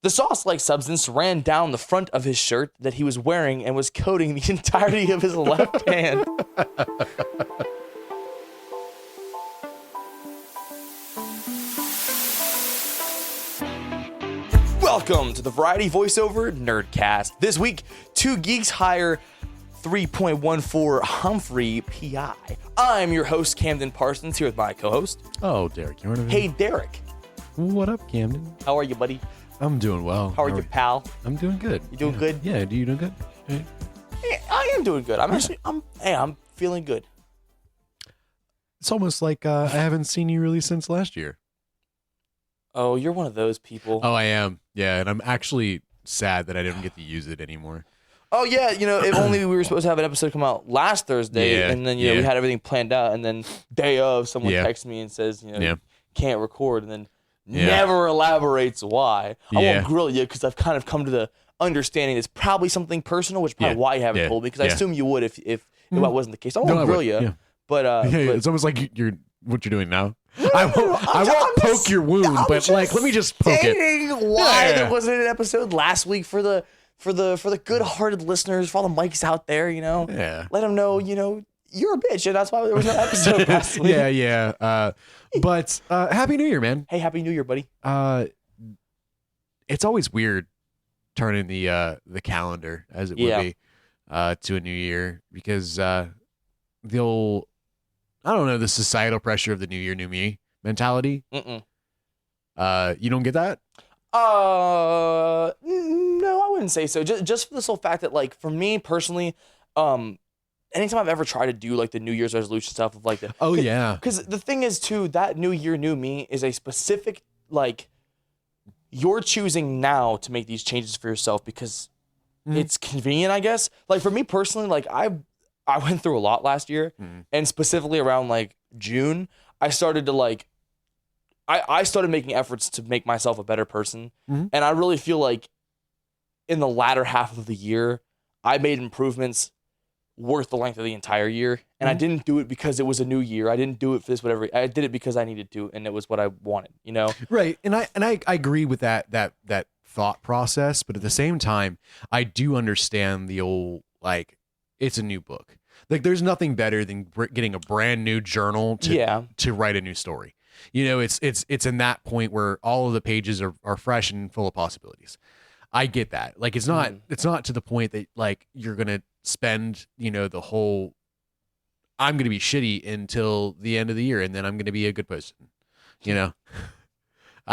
The sauce-like substance ran down the front of his shirt that he was wearing and was coating the entirety of his left hand. Welcome to the Variety Voiceover Nerdcast. This week, two geeks hire 3.14 Humphrey PI. I'm your host, Camden Parsons, here with my co-host. Oh, Derek. You want to Hey, Derek. What up, Camden? How are you, buddy? I'm doing well. How are you, pal? I'm doing good. You doing good? Yeah, you doing good? Hey. Yeah, I am doing good. I'm feeling good. It's almost like I haven't seen you really since last year. Oh, you're one of those people. Oh, I am. Yeah, and I'm actually sad that I didn't get to use it anymore. Oh, yeah, if only we were supposed to have an episode come out last Thursday, Yeah, and then, yeah. we had everything planned out, and then day of, someone Yeah. texts me and says, Yeah. can't record, and then Yeah. never elaborates why. I Yeah. won't grill you, because I've kind of come to the understanding it's probably something personal, which is probably Yeah. why you haven't Yeah. told me, because I Yeah. assume you would if that wasn't the case. I won't No, I grill would. you, Yeah. but... Yeah, but it's almost like you're what you're doing now. No, I no, no, won't I'm poke just- your wound, I'm but like, let me just poke it. stating why Yeah. there wasn't an episode last week for the good-hearted listeners, for all the mics out there, Yeah. Let them know, you're a bitch, and that's why there was no episode last week. Yeah. But Happy New Year, man. Hey, Happy New Year, buddy. It's always weird turning the calendar, as it Yeah. would be, to a new year, because the old, I don't know, the societal pressure of the new year, new me mentality. Mm-mm. You don't get that? No, I wouldn't say so. Just for the sole fact that, like, for me personally, anytime I've ever tried to do like the New Year's resolution stuff of like the Oh yeah. because the thing is too, that New Year, New Me is a specific, like, you're choosing now to make these changes for yourself because it's convenient, I guess. Like for me personally, like I went through a lot last year, and specifically around like June, I started to like, I started making efforts to make myself a better person. And I really feel like in the latter half of the year, I made improvements worth the length of the entire year. And I didn't do it because it was a new year. I didn't do it for this, whatever. I did it because I needed to, and it was what I wanted, Right. And I agree with that thought process, but at the same time, I do understand the old, like, it's a new book. Like there's nothing better than getting a brand new journal to write a new story. It's in that point where all of the pages are fresh and full of possibilities. I get that. Like it's not to the point that like you're gonna spend, the whole, I'm gonna be shitty until the end of the year and then I'm gonna be a good person. I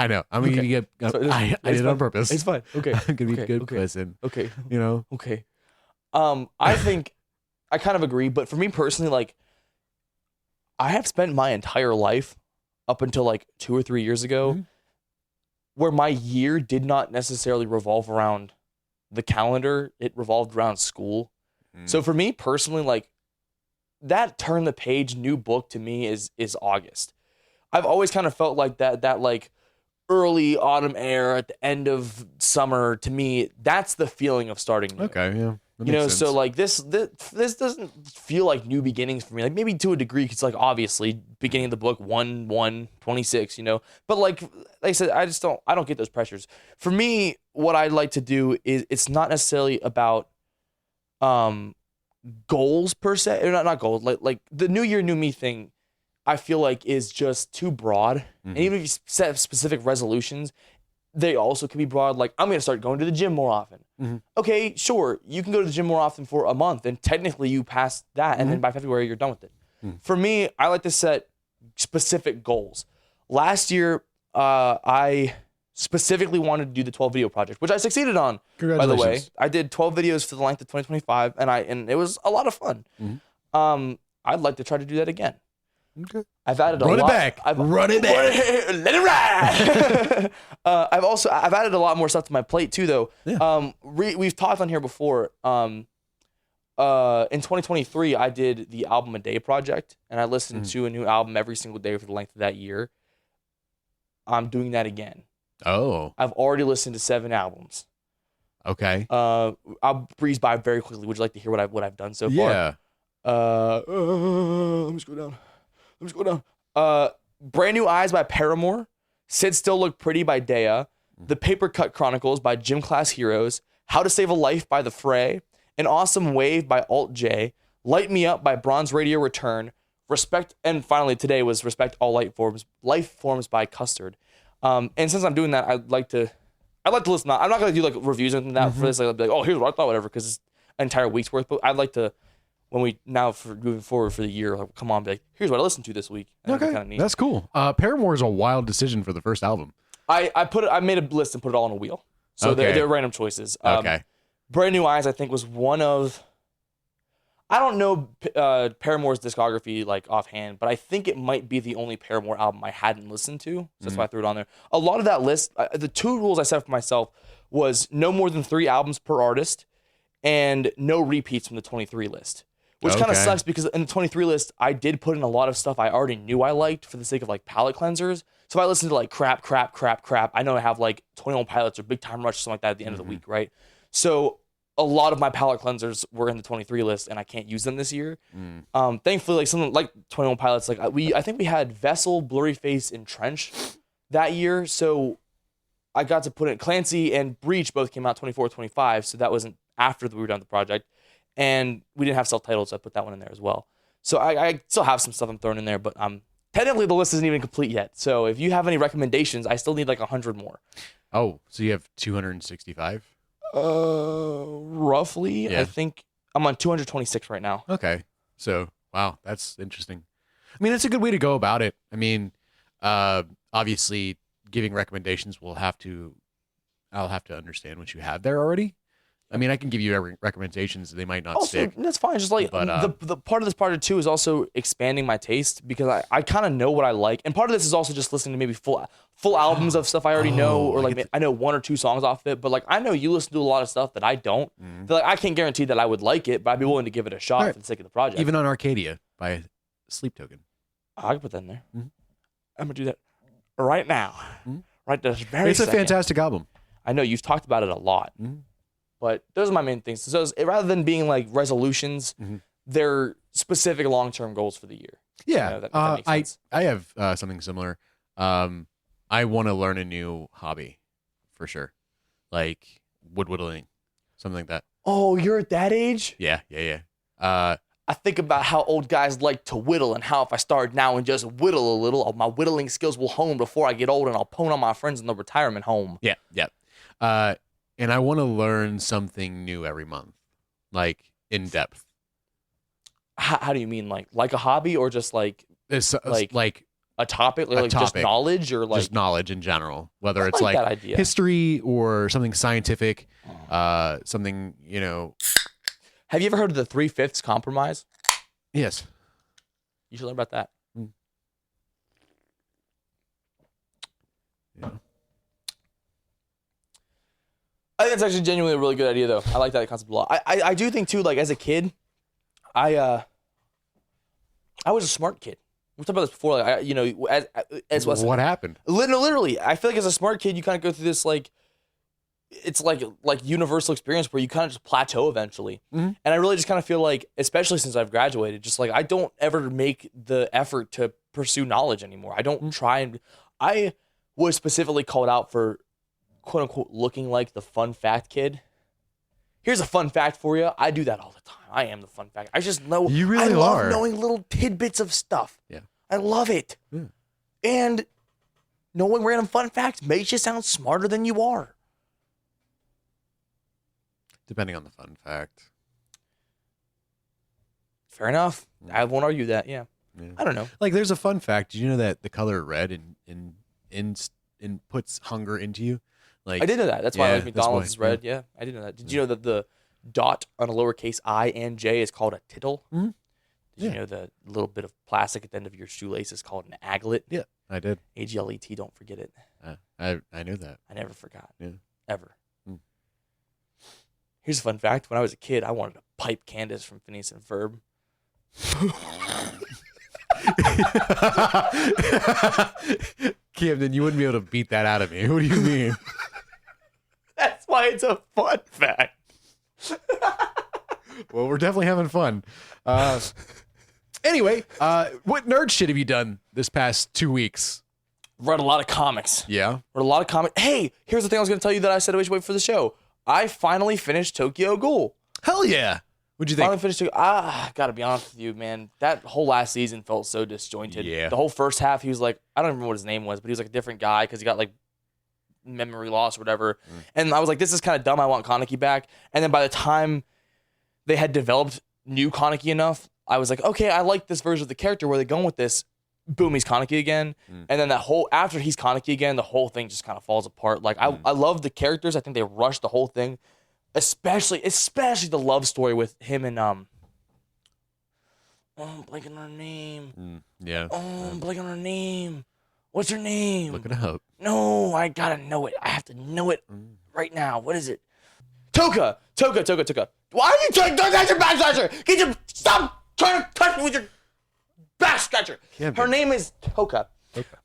know. I'm gonna get I did it on purpose. It's fine. Okay. I'm gonna be a good person. Okay. Okay. I think I kind of agree, but for me personally, like, I have spent my entire life up until like 2 or 3 years ago where my year did not necessarily revolve around the calendar. It revolved around school. So for me personally, like, that turn the page new book to me is August. I've always kind of felt like that like early autumn air at the end of summer, to me, that's the feeling of starting new. Okay, yeah. That makes sense. So like this doesn't feel like new beginnings for me. Like maybe to a degree, because like obviously beginning of the book 1/1/26, but like I said, I don't get those pressures. For me, what I like to do is it's not necessarily about goals per se, or not goals. Like the New Year, New Me thing, I feel like is just too broad. And even if you set specific resolutions, they also can be broad. Like, I'm going to start going to the gym more often. Okay, sure. You can go to the gym more often for a month, and technically you pass that, and then by February you're done with it. For me, I like to set specific goals. Last year, I specifically wanted to do the 12 video project, which I succeeded on, by the way. I did 12 videos for the length of 2025, and it was a lot of fun. I'd like to try to do that again. Okay. I've added a lot. Run it back. Let it ride. I've added a lot more stuff to my plate too, though. Yeah. We've talked on here before. In 2023, I did the album a day project, and I listened to a new album every single day for the length of that year. I'm doing that again. Oh. I've already listened to 7 albums. Okay. I'll breeze by very quickly. Would you like to hear what I've done so far? Yeah. Let me just go down. Brand New Eyes by Paramore. Sit Still Look Pretty by Dea. The Paper Cut Chronicles by Gym Class Heroes, How to Save a Life by The Fray, An Awesome Wave by Alt J, Light Me Up by Bronze Radio Return, Respect, and finally today was Respect All Life Forms by Custard. And since I'm doing that, I'd like to listen. I'm not gonna do like reviews and that for this. Like, I'll be like, oh, here's what I thought, whatever, because it's an entire week's worth. But I'd like to, when we now for moving forward for the year, like, come on, be like, here's what I listened to this week. And Okay, that's cool. Paramore is a wild decision for the first album. I made a list and put it all on a wheel. So they're random choices. Brand New Eyes, I think, was one of, I don't know Paramore's discography like offhand, but I think it might be the only Paramore album I hadn't listened to. So that's why I threw it on there. A lot of that list, the two rules I set for myself was no more than 3 albums per artist and no repeats from the 23 list. Which kind of sucks because in the 23 list, I did put in a lot of stuff I already knew I liked for the sake of like palate cleansers. So if I listen to like crap, I know I have like 21 Pilots or Big Time Rush or something like that at the end of the week, right? So a lot of my palate cleansers were in the 23 list and I can't use them this year. Thankfully, like something like 21 Pilots, like I think we had Vessel, Blurry Face, and Trench that year. So I got to put in Clancy and Breach both came out 24, 25. So that wasn't after we were done with the project. And we didn't have self-titled, so I put that one in there as well. So I still have some stuff I'm throwing in there, but technically the list isn't even complete yet. So if you have any recommendations, I still need like 100 more. Oh, so you have 265? Roughly. Yeah. I think I'm on 226 right now. Okay. So, wow, that's interesting. I mean, that's a good way to go about it. I mean, obviously giving recommendations I'll have to understand what you have there already. I mean, I can give you recommendations. They might not stick. That's fine. Just like the part of this project too is also expanding my taste because I kind of know what I like. And part of this is also just listening to maybe full albums of stuff I already know, or like I know 1 or 2 songs off it. But like I know you listen to a lot of stuff that I don't. Like I can't guarantee that I would like it, but I'd be willing to give it a shot for the sake of the project. Even on Arcadia by Sleep Token. I can put that in there. I'm gonna do that right now. Right this very It's second. A fantastic album. I know you've talked about it a lot. But those are my main things. So rather than being like resolutions, they're specific long-term goals for the year. Yeah, that makes sense. I have something similar. I want to learn a new hobby, for sure, like wood whittling, something like that. Oh, you're at that age? Yeah. I think about how old guys like to whittle and how if I start now and just whittle a little, my whittling skills will hone before I get old and I'll pwn on my friends in the retirement home. Yeah. And I want to learn something new every month, like in depth. How do you mean, like a hobby or just like a topic, like just knowledge or like just knowledge in general, whether it's like like history or something scientific, something, you know. Have you ever heard of the 3/5 compromise? Yes. You should learn about that. Yeah. I think it's actually genuinely a really good idea, though. I like that concept a lot. I do think too, like as a kid, I was a smart kid. We talked about this before. Like as what happened? Literally, I feel like as a smart kid, you kind of go through this like, it's like universal experience where you kind of just plateau eventually. And I really just kind of feel like, especially since I've graduated, just like I don't ever make the effort to pursue knowledge anymore. I don't try and. I was specifically called out for, quote unquote, looking like the fun fact kid. Here's a fun fact for you. I do that all the time. I am the fun fact. I just know. You really I love are. knowing little tidbits of stuff. Yeah. I love it. And knowing random fun facts makes you sound smarter than you are. Depending on the fun fact. Fair enough. I won't argue that. Yeah. I don't know. Like, there's a fun fact. Did you know that the color red puts hunger into you? Like, I did know that. That's why like McDonald's is red. Yeah, I did know that. Did you know that the dot on a lowercase I and J is called a tittle? Did you know the little bit of plastic at the end of your shoelace is called an aglet? Yeah, I did. AGLET, don't forget it. I knew that. I never forgot. Yeah. Ever. Here's a fun fact. When I was a kid, I wanted to pipe Candace from Phineas and Ferb. Camden, you wouldn't be able to beat that out of me. What do you mean? That's why it's a fun fact. Well, we're definitely having fun. Anyway, what nerd shit have you done this past 2 weeks? Read a lot of comics. Yeah. Read a lot of comics. Hey, here's the thing I was going to tell you that I said I wish wait for the show. I finally finished Tokyo Ghoul. Hell yeah. What'd you think? Finally finished Tokyo. Gotta be honest with you, man. That whole last season felt so disjointed. Yeah. The whole first half, he was like, I don't remember what his name was, but he was like a different guy because he got like memory loss or whatever. And I was like, this is kind of dumb. I want Kaneki back. And then by the time they had developed new Kaneki enough, I was like, okay, I like this version of the character. Where they're going with this? Boom, he's Kaneki again. And then after he's Kaneki again, the whole thing just kind of falls apart. Like I love the characters. I think they rushed the whole thing, especially the love story with him and I'm blanking on her name. Yeah. I'm blanking on her name. What's her name? Look it up. No, I gotta know it. I have to know it right now. What is it? Toka. Why are you trying to touch your back scratcher? Stop trying to touch me with your back scratcher. Her name is Toka.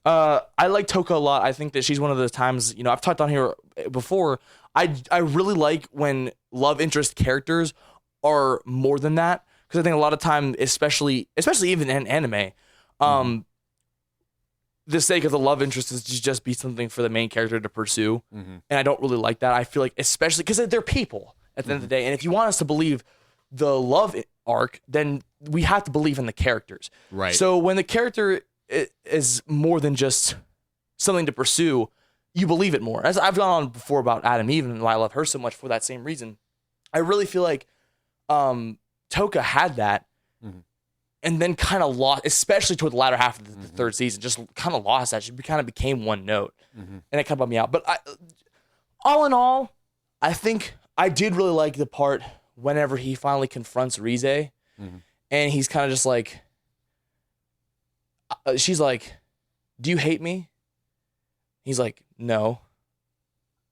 I like Toka a lot. I think that she's one of those times, I've talked on here before. I really like when love interest characters are more than that, because I think a lot of time, especially even in anime, the sake of the love interest is to just be something for the main character to pursue. And I don't really like that. I feel like, especially because they're people at the end of the day. And if you want us to believe the love arc, then we have to believe in the characters. Right. So when the character is more than just something to pursue, you believe it more. As I've gone on before about Adam Eve and why I love her so much for that same reason. I really feel like Toka had that. And then kind of lost, especially toward the latter half of the third season, just kind of lost that. She kind of became one note. And it kind of bummed me out. But all in all, I think I did really like the part whenever he finally confronts Rize. And he's kind of just like, she's like, do you hate me? He's like, no.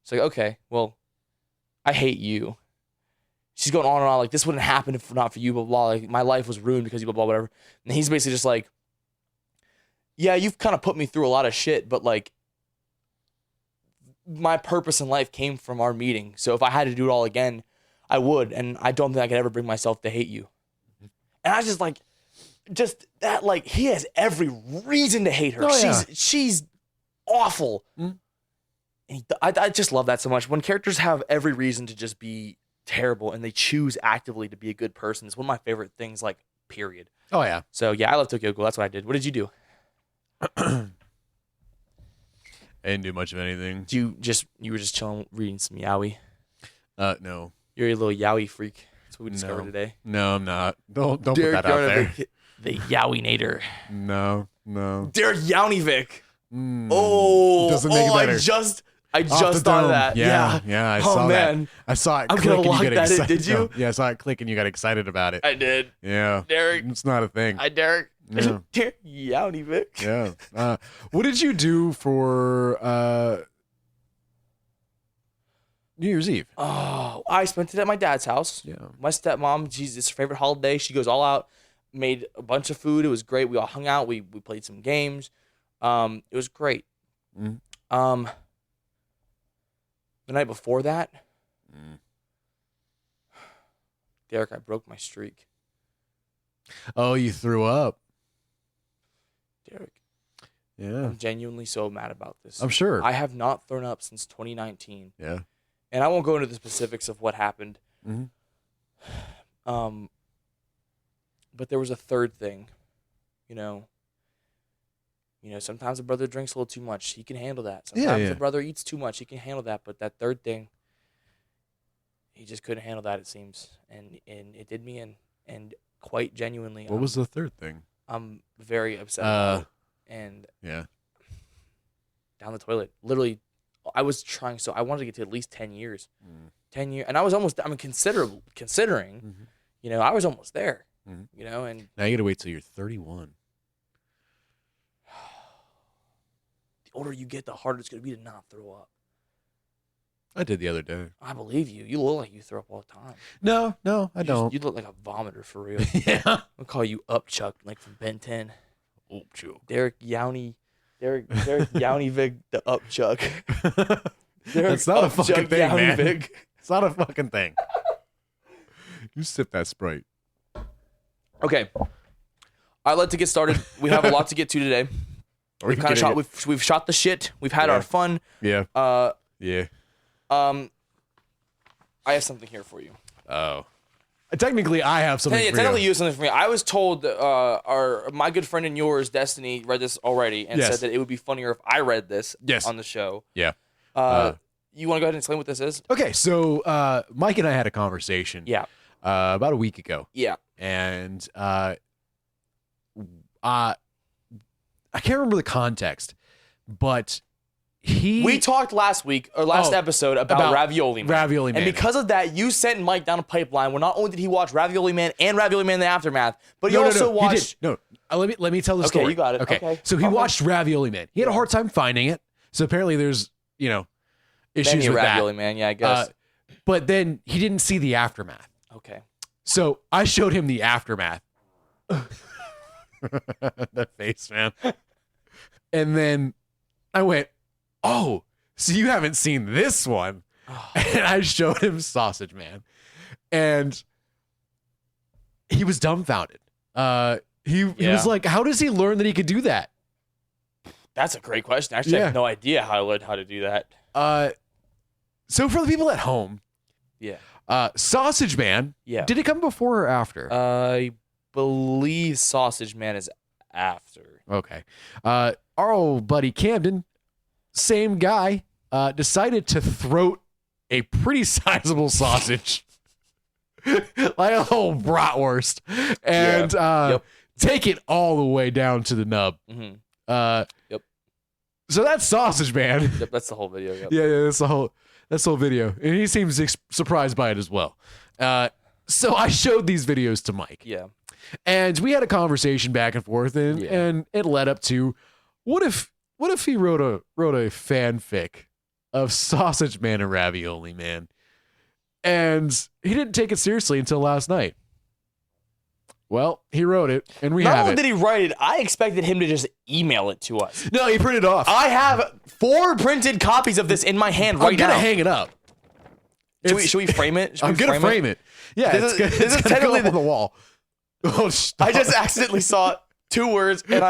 It's like, okay, well, I hate you. She's going on and on like, this wouldn't happen if not for you, blah, blah, like my life was ruined because you, blah, blah, whatever. And he's basically just like, yeah, you've kind of put me through a lot of shit, but like my purpose in life came from our meeting. So if I had to do it all again, I would. And I don't think I could ever bring myself to hate you. And I was just like, just that, like, he has every reason to hate her. Oh, She's awful. And I just love that so much. When characters have every reason to just be terrible and they choose actively to be a good person, it's one of my favorite things, like, period. Oh yeah. So yeah, I love Tokyo Ghoul. That's what I did. What did you do? I didn't do much of anything. You were just chilling reading some yaoi? No. You're a little yaoi freak. That's what we discovered today. No, I'm not. Don't put Derek that out there. The yaoi-nator. No. Derek Yaunivic. Doesn't make it better. I just thought of that. Yeah, I saw man. that. I saw it I'm click gonna and you lock get that in. excited. Did you? Yeah, I saw it click and you got excited about it. I did. Yeah. Derek. It's not a thing. Derek. Yeah. Derek Yaunivic. Yeah. What did you do for New Year's Eve? Oh, I spent it at my dad's house. Yeah. My stepmom, it's her favorite holiday. She goes all out, made a bunch of food. It was great. We all hung out. We played some games. It was great. The night before that, Derek, I broke my streak. Oh, you threw up. Derek. Yeah. I'm genuinely so mad about this. I'm sure. I have not thrown up since 2019. Yeah. And I won't go into the specifics of what happened. But there was a third thing. Sometimes a brother drinks a little too much. He can handle that. Sometimes a brother eats too much. He can handle that. But that third thing, he just couldn't handle that, it seems. And it did me in. And quite genuinely. What was the third thing? I'm very upset about it. And down the toilet. Literally, I was trying I wanted to get to at least 10 years. 10 years. And I was almost, considering, I was almost there. And now you got to wait till you're 31. The older you get, the harder it's going to be to not throw up. I did the other day. I believe you. You look like you throw up all the time. No, I don't. You look like a vomiter for real. Yeah. I'll call you Upchuck, like from Ben 10. Upchuck. Derek Yaunivic, the Upchuck. That's not a fucking thing, man. Yaunivic. It's not a fucking thing. You sip that Sprite. Okay. I'd like to get started. We have a lot to get to today. We've kind of shot. We've shot the shit. We've had our fun. Yeah. I have something here for you. Oh. Technically, I have something. Yeah, technically, you have something for me. I was told my good friend and yours, Destiny, read this already and said that it would be funnier if I read this on the show. Yeah. You want to go ahead and explain what this is? Okay, so Mike and I had a conversation. Yeah. About a week ago. Yeah. And I can't remember the context, but we talked last week or last episode about Ravioli Man. Ravioli Man. And because of that, you sent Mike down a pipeline where not only did he watch Ravioli Man and Ravioli Man: The Aftermath, but he also watched. He did. No, let me tell the story. Okay, you got it. Okay. So he watched Ravioli Man. He had a hard time finding it. So apparently there's issues with Ravioli that. Man, yeah, I guess. But then he didn't see the Aftermath. Okay. So I showed him the Aftermath. That face, man. And then I went, "Oh, so you haven't seen this one?" And I showed him Sausage Man, and he was dumbfounded. He was like, "How does he learn that he could do that?" That's a great question. Actually, I have no idea how I learned how to do that. So for the people at home, Sausage Man. Yeah. Did it come before or after? I believe Sausage Man is after. Okay. Our old buddy Camden, same guy, decided to throat a pretty sizable sausage, like a whole bratwurst, and take it all the way down to the nub. Mm-hmm. So that's Sausage Man. Yep, that's the whole video. Yep. Yeah, that's the whole video, and he seems surprised by it as well. So I showed these videos to Mike. Yeah. And we had a conversation back and forth, and it led up to what if he wrote a fanfic of Sausage Man and Ravioli Man, and he didn't take it seriously until last night. Well, he wrote it, and we have it. Not only did he write it, I expected him to just email it to us. No, he printed it off. I have 4 printed copies of this in my hand right now. I'm gonna hang it up. Should we frame it? I'm gonna frame it. Yeah, this is technically on the wall. Oh, stop. I just accidentally saw 2 words, and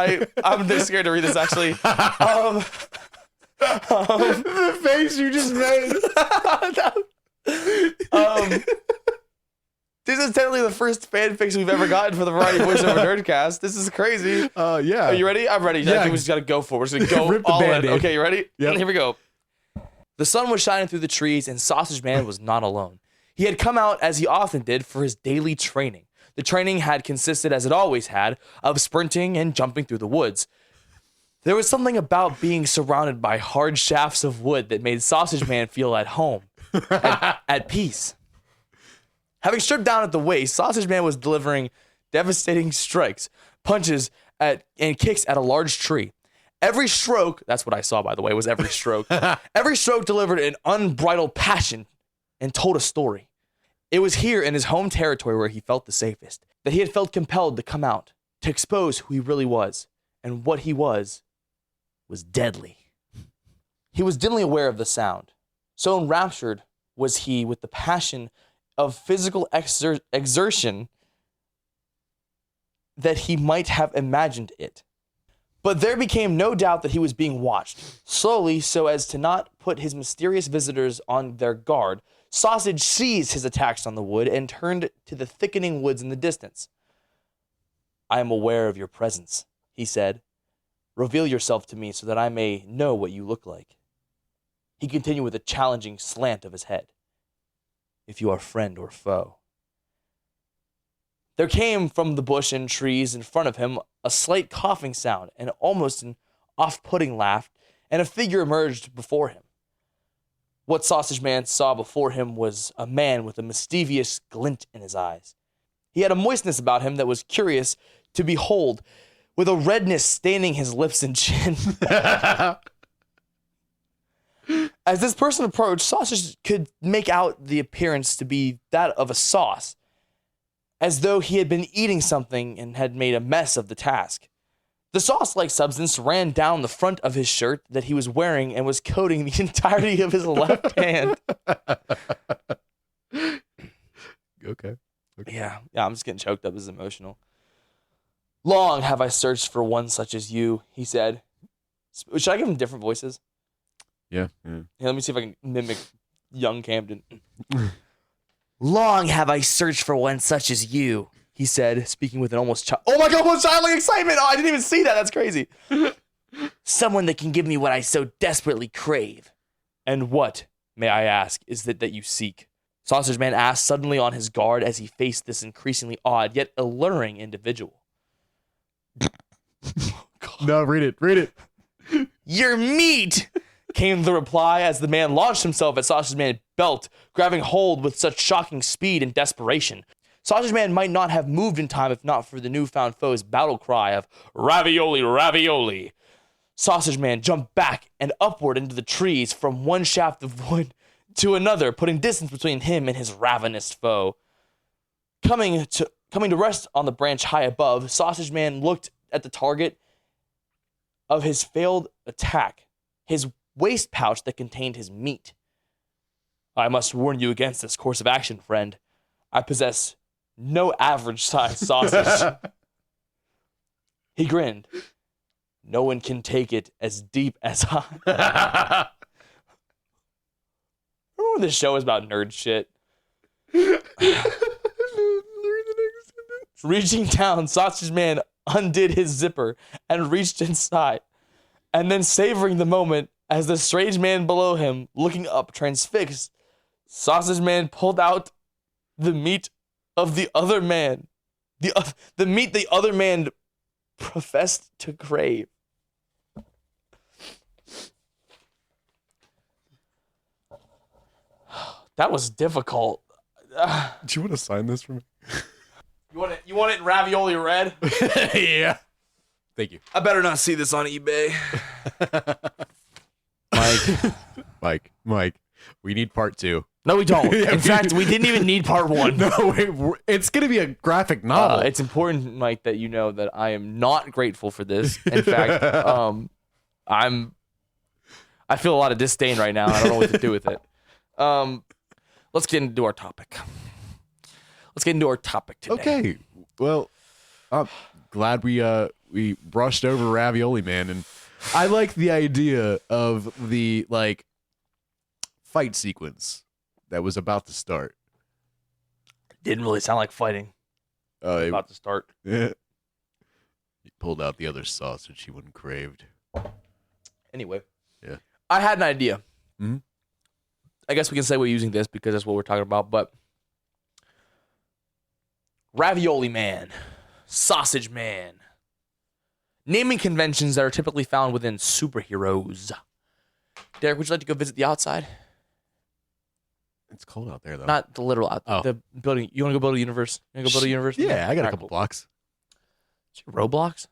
I'm this scared to read this actually. The face you just made. This is technically the first fanfiction we've ever gotten for the Variety Voiceover Nerdcast. This is crazy. Yeah. Are you ready? I'm ready. Yeah. I think we just gotta go for it. We're just gonna go Rip the all in. Band-Aid. Okay, you ready? Yep. Here we go. The sun was shining through the trees, and Sausage Man was not alone. He had come out, as he often did, for his daily training. The training had consisted, as it always had, of sprinting and jumping through the woods. There was something about being surrounded by hard shafts of wood that made Sausage Man feel at home, at peace. Having stripped down at the waist, Sausage Man was delivering devastating strikes, punches, and kicks at a large tree. Every stroke, that's what I saw, by the way, was every stroke. Every stroke delivered an unbridled passion and told a story. It was here in his home territory where he felt the safest, that he had felt compelled to come out, to expose who he really was, and what he was deadly. He was dimly aware of the sound. So enraptured was he with the passion of physical exertion that he might have imagined it. But there became no doubt that he was being watched. Slowly, so as to not put his mysterious visitors on their guard, Sausage ceased his attacks on the wood and turned to the thickening woods in the distance. "I am aware of your presence," he said. "Reveal yourself to me so that I may know what you look like." He continued with a challenging slant of his head. "If you are friend or foe." There came from the bush and trees in front of him a slight coughing sound and almost an off-putting laugh, and a figure emerged before him. What Sausage Man saw before him was a man with a mischievous glint in his eyes. He had a moistness about him that was curious to behold, with a redness staining his lips and chin. As this person approached, Sausage could make out the appearance to be that of a sauce, as though he had been eating something and had made a mess of the task. The sauce-like substance ran down the front of his shirt that he was wearing and was coating the entirety of his left hand. Okay. Yeah, I'm just getting choked up. This is emotional. "Long have I searched for one such as you," he said. Should I give him different voices? Yeah. Here, let me see if I can mimic young Camden. Long have I searched for one such as you, he said, speaking with an almost oh my God, what childlike excitement! Oh, I didn't even see that. That's crazy. Someone that can give me what I so desperately crave. And what, may I ask, is that you seek? Sausage Man asked, suddenly on his guard as he faced this increasingly odd yet alluring individual. No, read it. Your meat, came the reply as the man launched himself at Sausage Man's belt, grabbing hold with such shocking speed and desperation. Sausage Man might not have moved in time if not for the newfound foe's battle cry of ravioli, ravioli. Sausage Man jumped back and upward into the trees from one shaft of wood to another, putting distance between him and his ravenous foe. Coming to rest on the branch high above, Sausage Man looked at the target of his failed attack, his waist pouch that contained his meat. I must warn you against this course of action, friend. I possess no average-sized sausage. He grinned. No one can take it as deep as I. Remember when this show was about nerd shit? Reaching down, Sausage Man undid his zipper and reached inside. And then savoring the moment as the strange man below him, looking up transfixed, Sausage Man pulled out the meat of the other man. The meat the other man professed to crave. That was difficult. Do you want to sign this for me? You want it in ravioli red? Yeah. Thank you. I better not see this on eBay. Mike, we need part 2. No, we don't. In fact, we didn't even need part 1. No, it's going to be a graphic novel. It's important, Mike, that you know that I am not grateful for this. In fact, I feel a lot of disdain right now. I don't know what to do with it. Let's get into our topic. Today. Okay. Well, I'm glad we brushed over Ravioli Man, and I like the idea of the fight sequence that was about to start. Didn't really sound like fighting. About to start. Yeah. He pulled out the other sausage he wouldn't craved. Anyway. Yeah. I had an idea. Mm-hmm. I guess we can say we're using this because that's what we're talking about, but Ravioli Man, Sausage Man, naming conventions that are typically found within superheroes. Derek, would you like to go visit the outside? It's cold out there, though. Not the literal outside. The building. You want to go build a universe? You want to go build a universe? Yeah, I got a couple blocks. Roblox?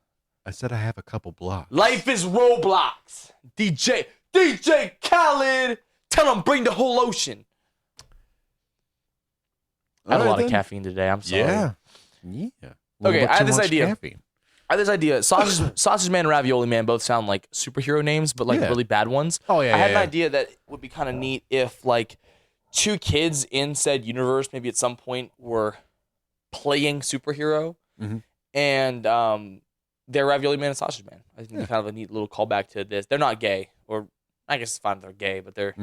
I said I have a couple blocks. Life is Roblox. DJ Khaled. Tell him bring the whole ocean. I had a lot of caffeine today. I'm sorry. Yeah. Okay, I had this idea. Caffeine. Sausage Man and Ravioli Man both sound like superhero names, but really bad ones. Oh, yeah. I had an idea that would be kind of neat if two kids in said universe maybe at some point were playing superhero, and they're Ravioli Man and Sausage Man. I think it's kind of a neat little callback to this. They're not gay, or I guess it's fine if they're gay, but they're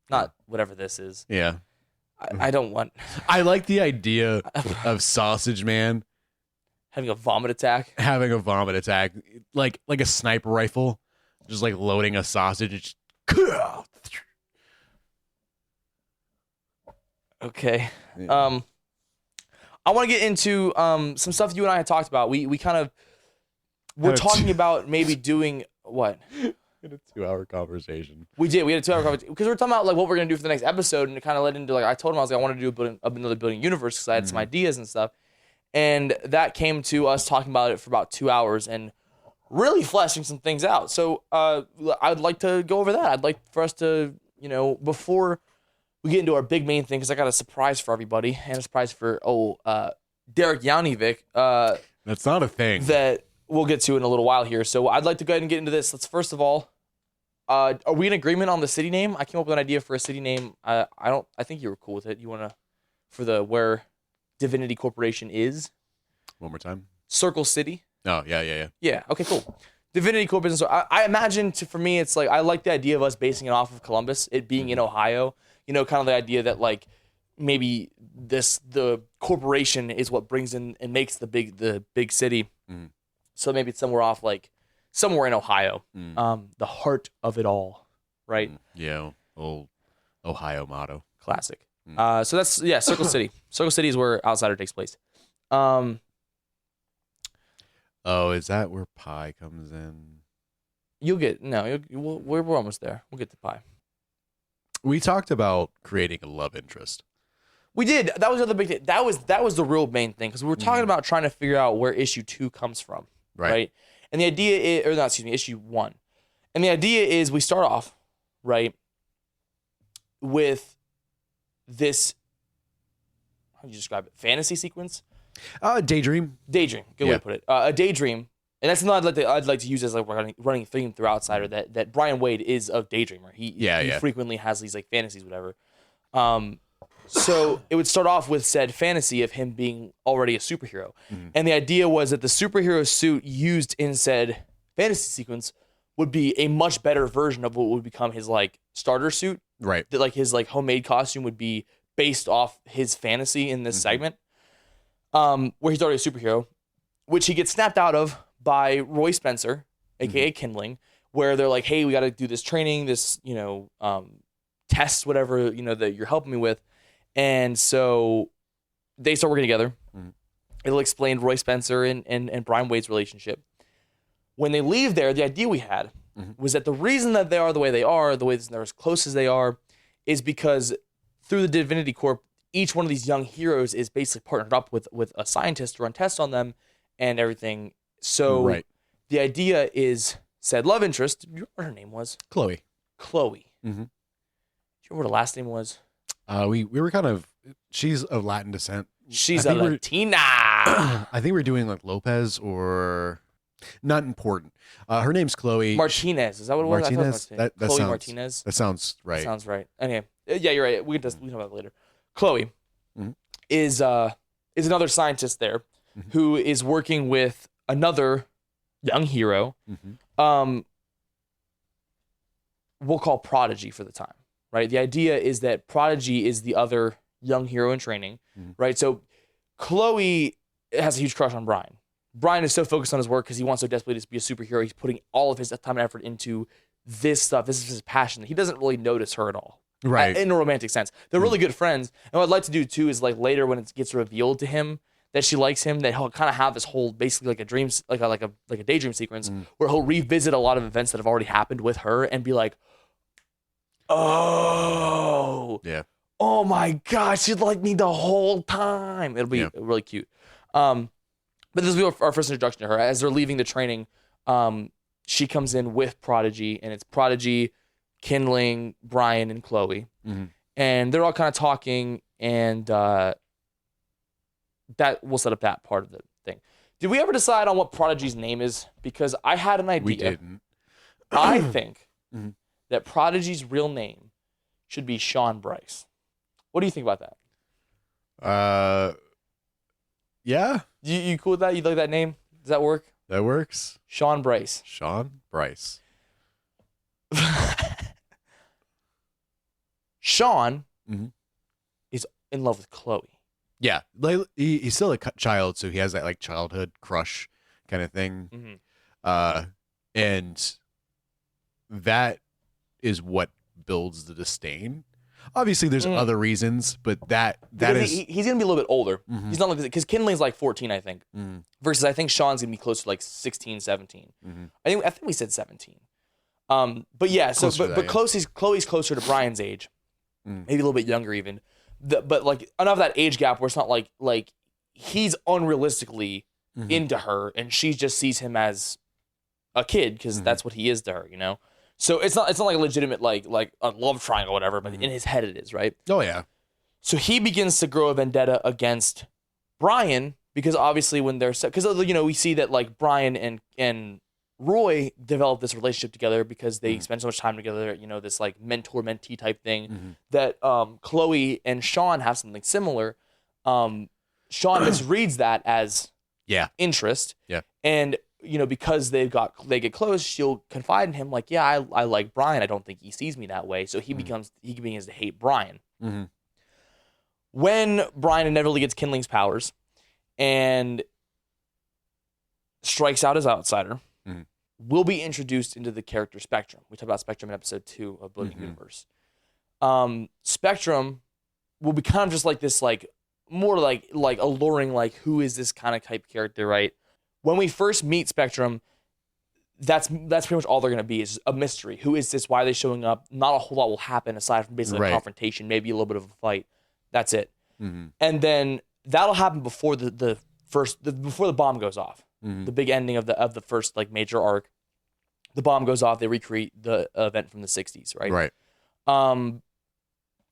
not whatever this is. Yeah. I don't want... I like the idea of Sausage Man having a vomit attack. Like a sniper rifle. Just loading a sausage. Okay. Yeah. I want to get into some stuff you and I had talked about. We kind of... We're talking about maybe doing... What? We had a 2-hour conversation. We did. We had a 2-hour conversation because we were talking about what we're gonna do for the next episode, and it kind of led into I told him I wanted to do another building universe because I had some ideas and stuff, and that came to us talking about it for about 2 hours and really fleshing some things out. So I'd like to go over that. I'd like for us to before we get into our big main thing, because I got a surprise for everybody and a surprise for Derek Yanivik. That's not a thing that we'll get to in a little while here. So I'd like to go ahead and get into this. Let's first of all. Are we in agreement on the city name? I came up with an idea for a city name. I think you were cool with it. You want to, for where Divinity Corporation is? One more time. Circle City. Oh, yeah. Yeah, okay, cool. Divinity Core business. I imagine for me, it's like I like the idea of us basing it off of Columbus, it being in Ohio. You know, kind of the idea that like maybe the corporation is what brings in and makes the big city. So maybe it's somewhere in Ohio, the heart of it all, right? Yeah, old Ohio motto. Classic. So that's Circle City. Circle City is where Outsider takes place. Oh, is that where Pi comes in? We're almost there. We'll get to Pi. We talked about creating a love interest. We did. That was the other big thing. That was the real main thing because we were talking about trying to figure out where issue 2 comes from, right? And the idea is, or not, excuse me, issue 1. And the idea is we start off, right, with this, how do you describe it? Fantasy sequence? Daydream. Good way to put it. A daydream. And that's something I'd like to use as like running theme through Outsider that Brian Wade is a daydreamer. He frequently has these like fantasies, whatever. So it would start off with said fantasy of him being already a superhero. And the idea was that the superhero suit used in said fantasy sequence would be a much better version of what would become his like starter suit. Right. That like his like homemade costume would be based off his fantasy in this segment. Where he's already a superhero, which he gets snapped out of by Roy Spencer, aka Kindling, where they're like, hey, we got to do this training, this, test, whatever, that you're helping me with. And so they start working together. It'll explain Roy Spencer and Brian Wade's relationship. When they leave there, the idea we had was that the reason that they are the way they are, the way they're as close as they are, is because through the Divinity Corp, each one of these young heroes is basically partnered up with a scientist to run tests on them and everything. So the idea is said love interest. Do you remember what her name was? Chloe. Do you remember what her last name was? We were kind of, she's of Latin descent. She's a Latina. I think we're doing like Lopez or not important. Her name's Chloe. Martinez. Is that what it was? Martinez? That Chloe sounds, Martinez. That sounds right. Sounds right. Anyway, yeah, you're right. We can talk about that later. Chloe is another scientist there who is working with another young hero. We'll call Prodigy for the time, right? The idea is that Prodigy is the other young hero in training, right? So Chloe has a huge crush on Brian. Brian is so focused on his work because he wants so desperately to be a superhero. He's putting all of his time and effort into this stuff. This is his passion. He doesn't really notice her at all. Right. In a romantic sense. They're really good friends. And what I'd like to do too is like later when it gets revealed to him that she likes him, that he'll kind of have this whole basically like a dream, like a daydream sequence where he'll revisit a lot of events that have already happened with her and be like, oh my gosh, she liked me the whole time. It'll be really cute. But this will be our first introduction to her. As they're leaving the training, she comes in with Prodigy, and it's Prodigy, Kindling, Brian, and Chloe. And they're all kind of talking, and that will set up that part of the thing. Did we ever decide on what Prodigy's name is? Because I had an idea. We didn't. I think that Prodigy's real name should be Sean Bryce. What do you think about that? Yeah. You cool with that? You like that name? Does that work? That works. Sean Bryce. Sean Bryce. Sean is in love with Chloe. Yeah, like he's still a child, so he has that like childhood crush kind of thing. And that is what builds the disdain. Obviously, there's other reasons, but that is he's gonna be a little bit older. He's not like, because Kindling's like 14, I think, versus I think Sean's gonna be close to like 16, 17. I think we said 17. But yeah, so but Chloe's closer to Brian's age, maybe a little bit younger even. But like enough of that age gap where it's not like he's unrealistically into her and she just sees him as a kid because that's what he is to her, you know. So it's not like a legitimate like a love triangle or whatever, but in his head it is, right? Oh yeah. So he begins to grow a vendetta against Brian because obviously when they're because we see that like Brian and Roy develop this relationship together because they spend so much time together, this like mentor-mentee type thing that Chloe and Sean have something similar. Sean misreads that as interest. Yeah. And because they get close, she'll confide in him like, yeah, I like Brian. I don't think he sees me that way. So he begins to hate Brian. Mm-hmm. When Brian inevitably gets kindling's powers and strikes out as outsider, will be introduced into the character Spectrum. We talked about Spectrum in episode 2 of Blood Universe. Spectrum will be kind of just like this, like more like alluring, like who is this kind of type character, right? When we first meet Spectrum, that's pretty much all they're going to be, is a mystery. Who is this? Why are they showing up? Not a whole lot will happen aside from basically a confrontation, maybe a little bit of a fight. That's it. Mm-hmm. And then that'll happen before before the bomb goes off. The big ending of the first like major arc. The bomb goes off. They recreate the event from the 60s, right? Right.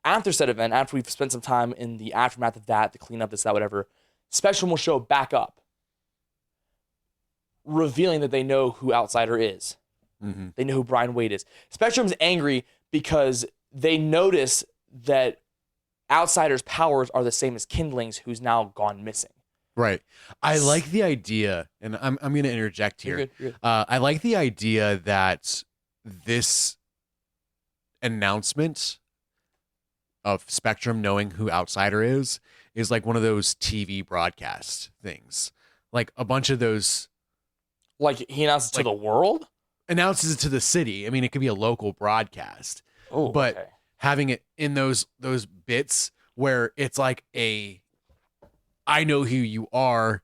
After said event, after we've spent some time in the aftermath of that to clean up this, that, whatever, Spectrum will show back up, revealing that they know who Outsider is. Mm-hmm. They know who Brian Wade is. Spectrum's angry because they notice that Outsider's powers are the same as Kindling's, who's now gone missing. Right. I like the idea, and I'm going to interject here. You're good. I like the idea that this announcement of Spectrum knowing who Outsider is like one of those TV broadcast things. Like a bunch of those. Like he announces to the world? Announces it to the city. I mean, it could be a local broadcast. Oh, but okay. having it in those bits where it's like I know who you are.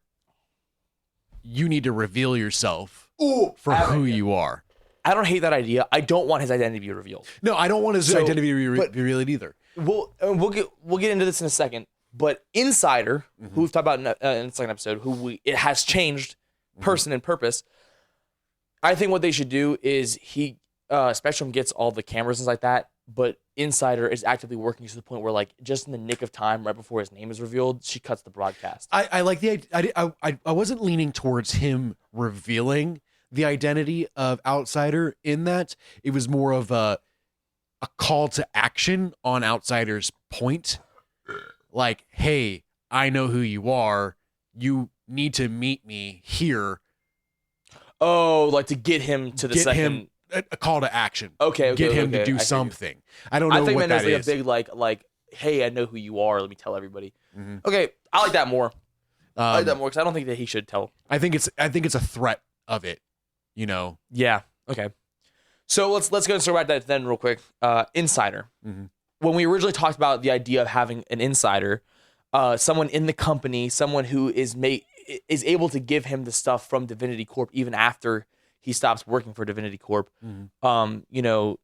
You need to reveal yourself for who you are. I don't hate that idea. I don't want his identity to be revealed. No, I don't want his identity to be revealed either. We'll get into this in a second. But Insider, who we've talked about in the second episode, it has changed person and purpose. I think what they should do is Spectrum gets all the cameras and like that, but Insider is actively working to the point where, like, just in the nick of time, right before his name is revealed, she cuts the broadcast. I like the idea. I wasn't leaning towards him revealing the identity of Outsider in that. It was more of a call to action on Outsider's point. Like, hey, I know who you are. You need to meet me here. Oh, like to get him to the second. A call to action. Okay. Get him to do something. I don't know what that is. A big like, hey, I know who you are. Let me tell everybody. Okay, I like that more. I like that more because I don't think that he should tell. I think it's a threat of it. You know. Yeah. Okay. So let's go and start about that then real quick. Insider. When we originally talked about the idea of having an insider, someone in the company, someone who is able to give him the stuff from Divinity Corp even after he stops working for Divinity Corp.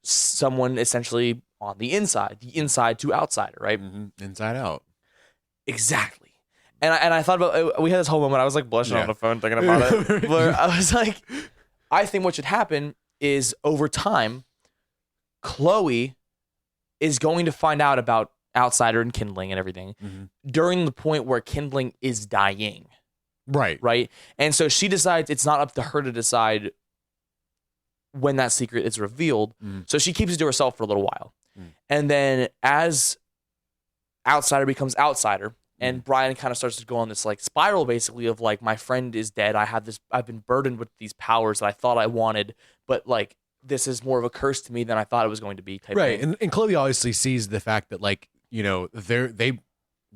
Someone essentially on the inside to outsider, right? Inside out. Exactly. And I thought about, we had this whole moment, I was like blushing on the phone thinking about it, where I was like, I think what should happen is over time, Chloe is going to find out about Outsider and Kindling and everything during the point where Kindling is dying. Right. And so she decides it's not up to her to decide when that secret is revealed. So she keeps it to herself for a little while. And then as Outsider becomes Outsider, and Brian kind of starts to go on this like spiral basically of like, my friend is dead. I've been burdened with these powers that I thought I wanted, but like, this is more of a curse to me than I thought it was going to be type thing. And Chloe obviously sees the fact that like, they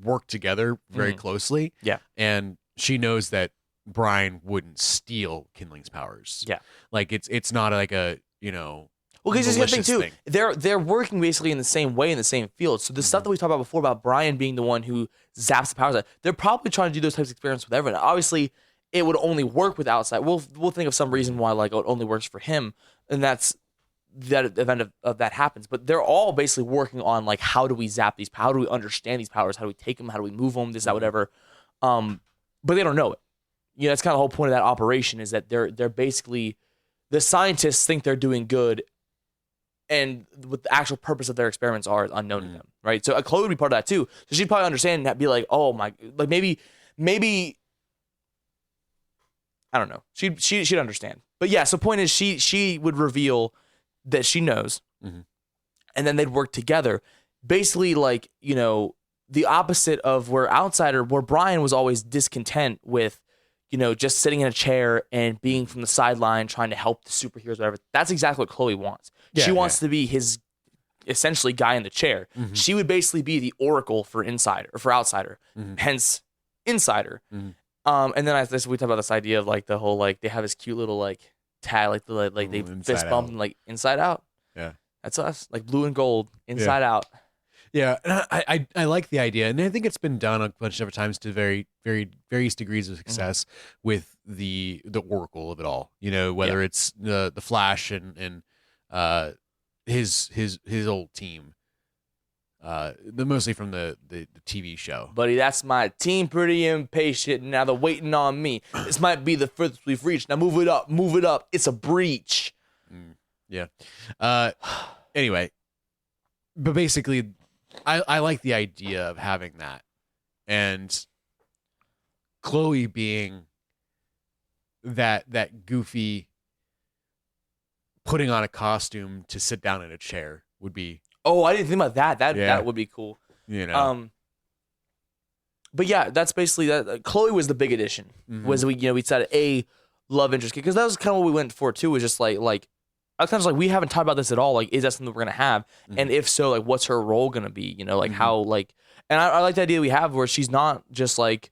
work together very closely. Yeah. And she knows that Brian wouldn't steal Kindling's powers. Yeah. Like it's not like a, well, because here's the thing too. They're working basically in the same way in the same field. So the stuff that we talked about before about Brian being the one who zaps the powers, they're probably trying to do those types of experiments with everyone. Obviously, it would only work with Outside. We'll think of some reason why like it only works for him, and that's that event of that happens. But they're all basically working on like, how do we zap these? How do we understand these powers? How do we take them? How do we move them? This, that, whatever. But they don't know it. That's kind of the whole point of that operation is that they're basically, the scientists think they're doing good, and what the actual purpose of their experiments are unknown to them, right? So Chloe would be part of that too. So she'd probably understand that, be like, oh my, like maybe, I don't know. She'd understand. But yeah, so point is she would reveal that she knows, and then they'd work together. Basically, like, the opposite of where Brian was always discontent with, just sitting in a chair and being from the sideline trying to help the superheroes, whatever. That's exactly what Chloe wants. She wants to be his essentially guy in the chair. She would basically be the oracle for outsider, hence insider. And then we talk about this idea of like the whole like they have this cute little like tag like they fist bump and like inside out. Yeah, that's us, like blue and gold, inside out. Yeah, and I like the idea, and I think it's been done a bunch of different times to various degrees of success with the oracle of it all. Whether it's the Flash and his old team, mostly from the TV show. Buddy, that's my team. Pretty impatient. Now they're waiting on me. This might be the furthest we've reached. Now move it up. It's a breach. Yeah. Anyway, but basically, I like the idea of having that, and Chloe being that goofy putting on a costume to sit down in a chair would be. Oh, I didn't think about that. That would be cool. But yeah, that's basically that. Chloe was the big addition. Was we said a love interest because that was kind of what we went for too. Was just like. I was kind of like, we haven't talked about this at all. Like, is that something we're gonna have? And if so, like, what's her role gonna be? Like how like. And I like the idea we have where she's not just like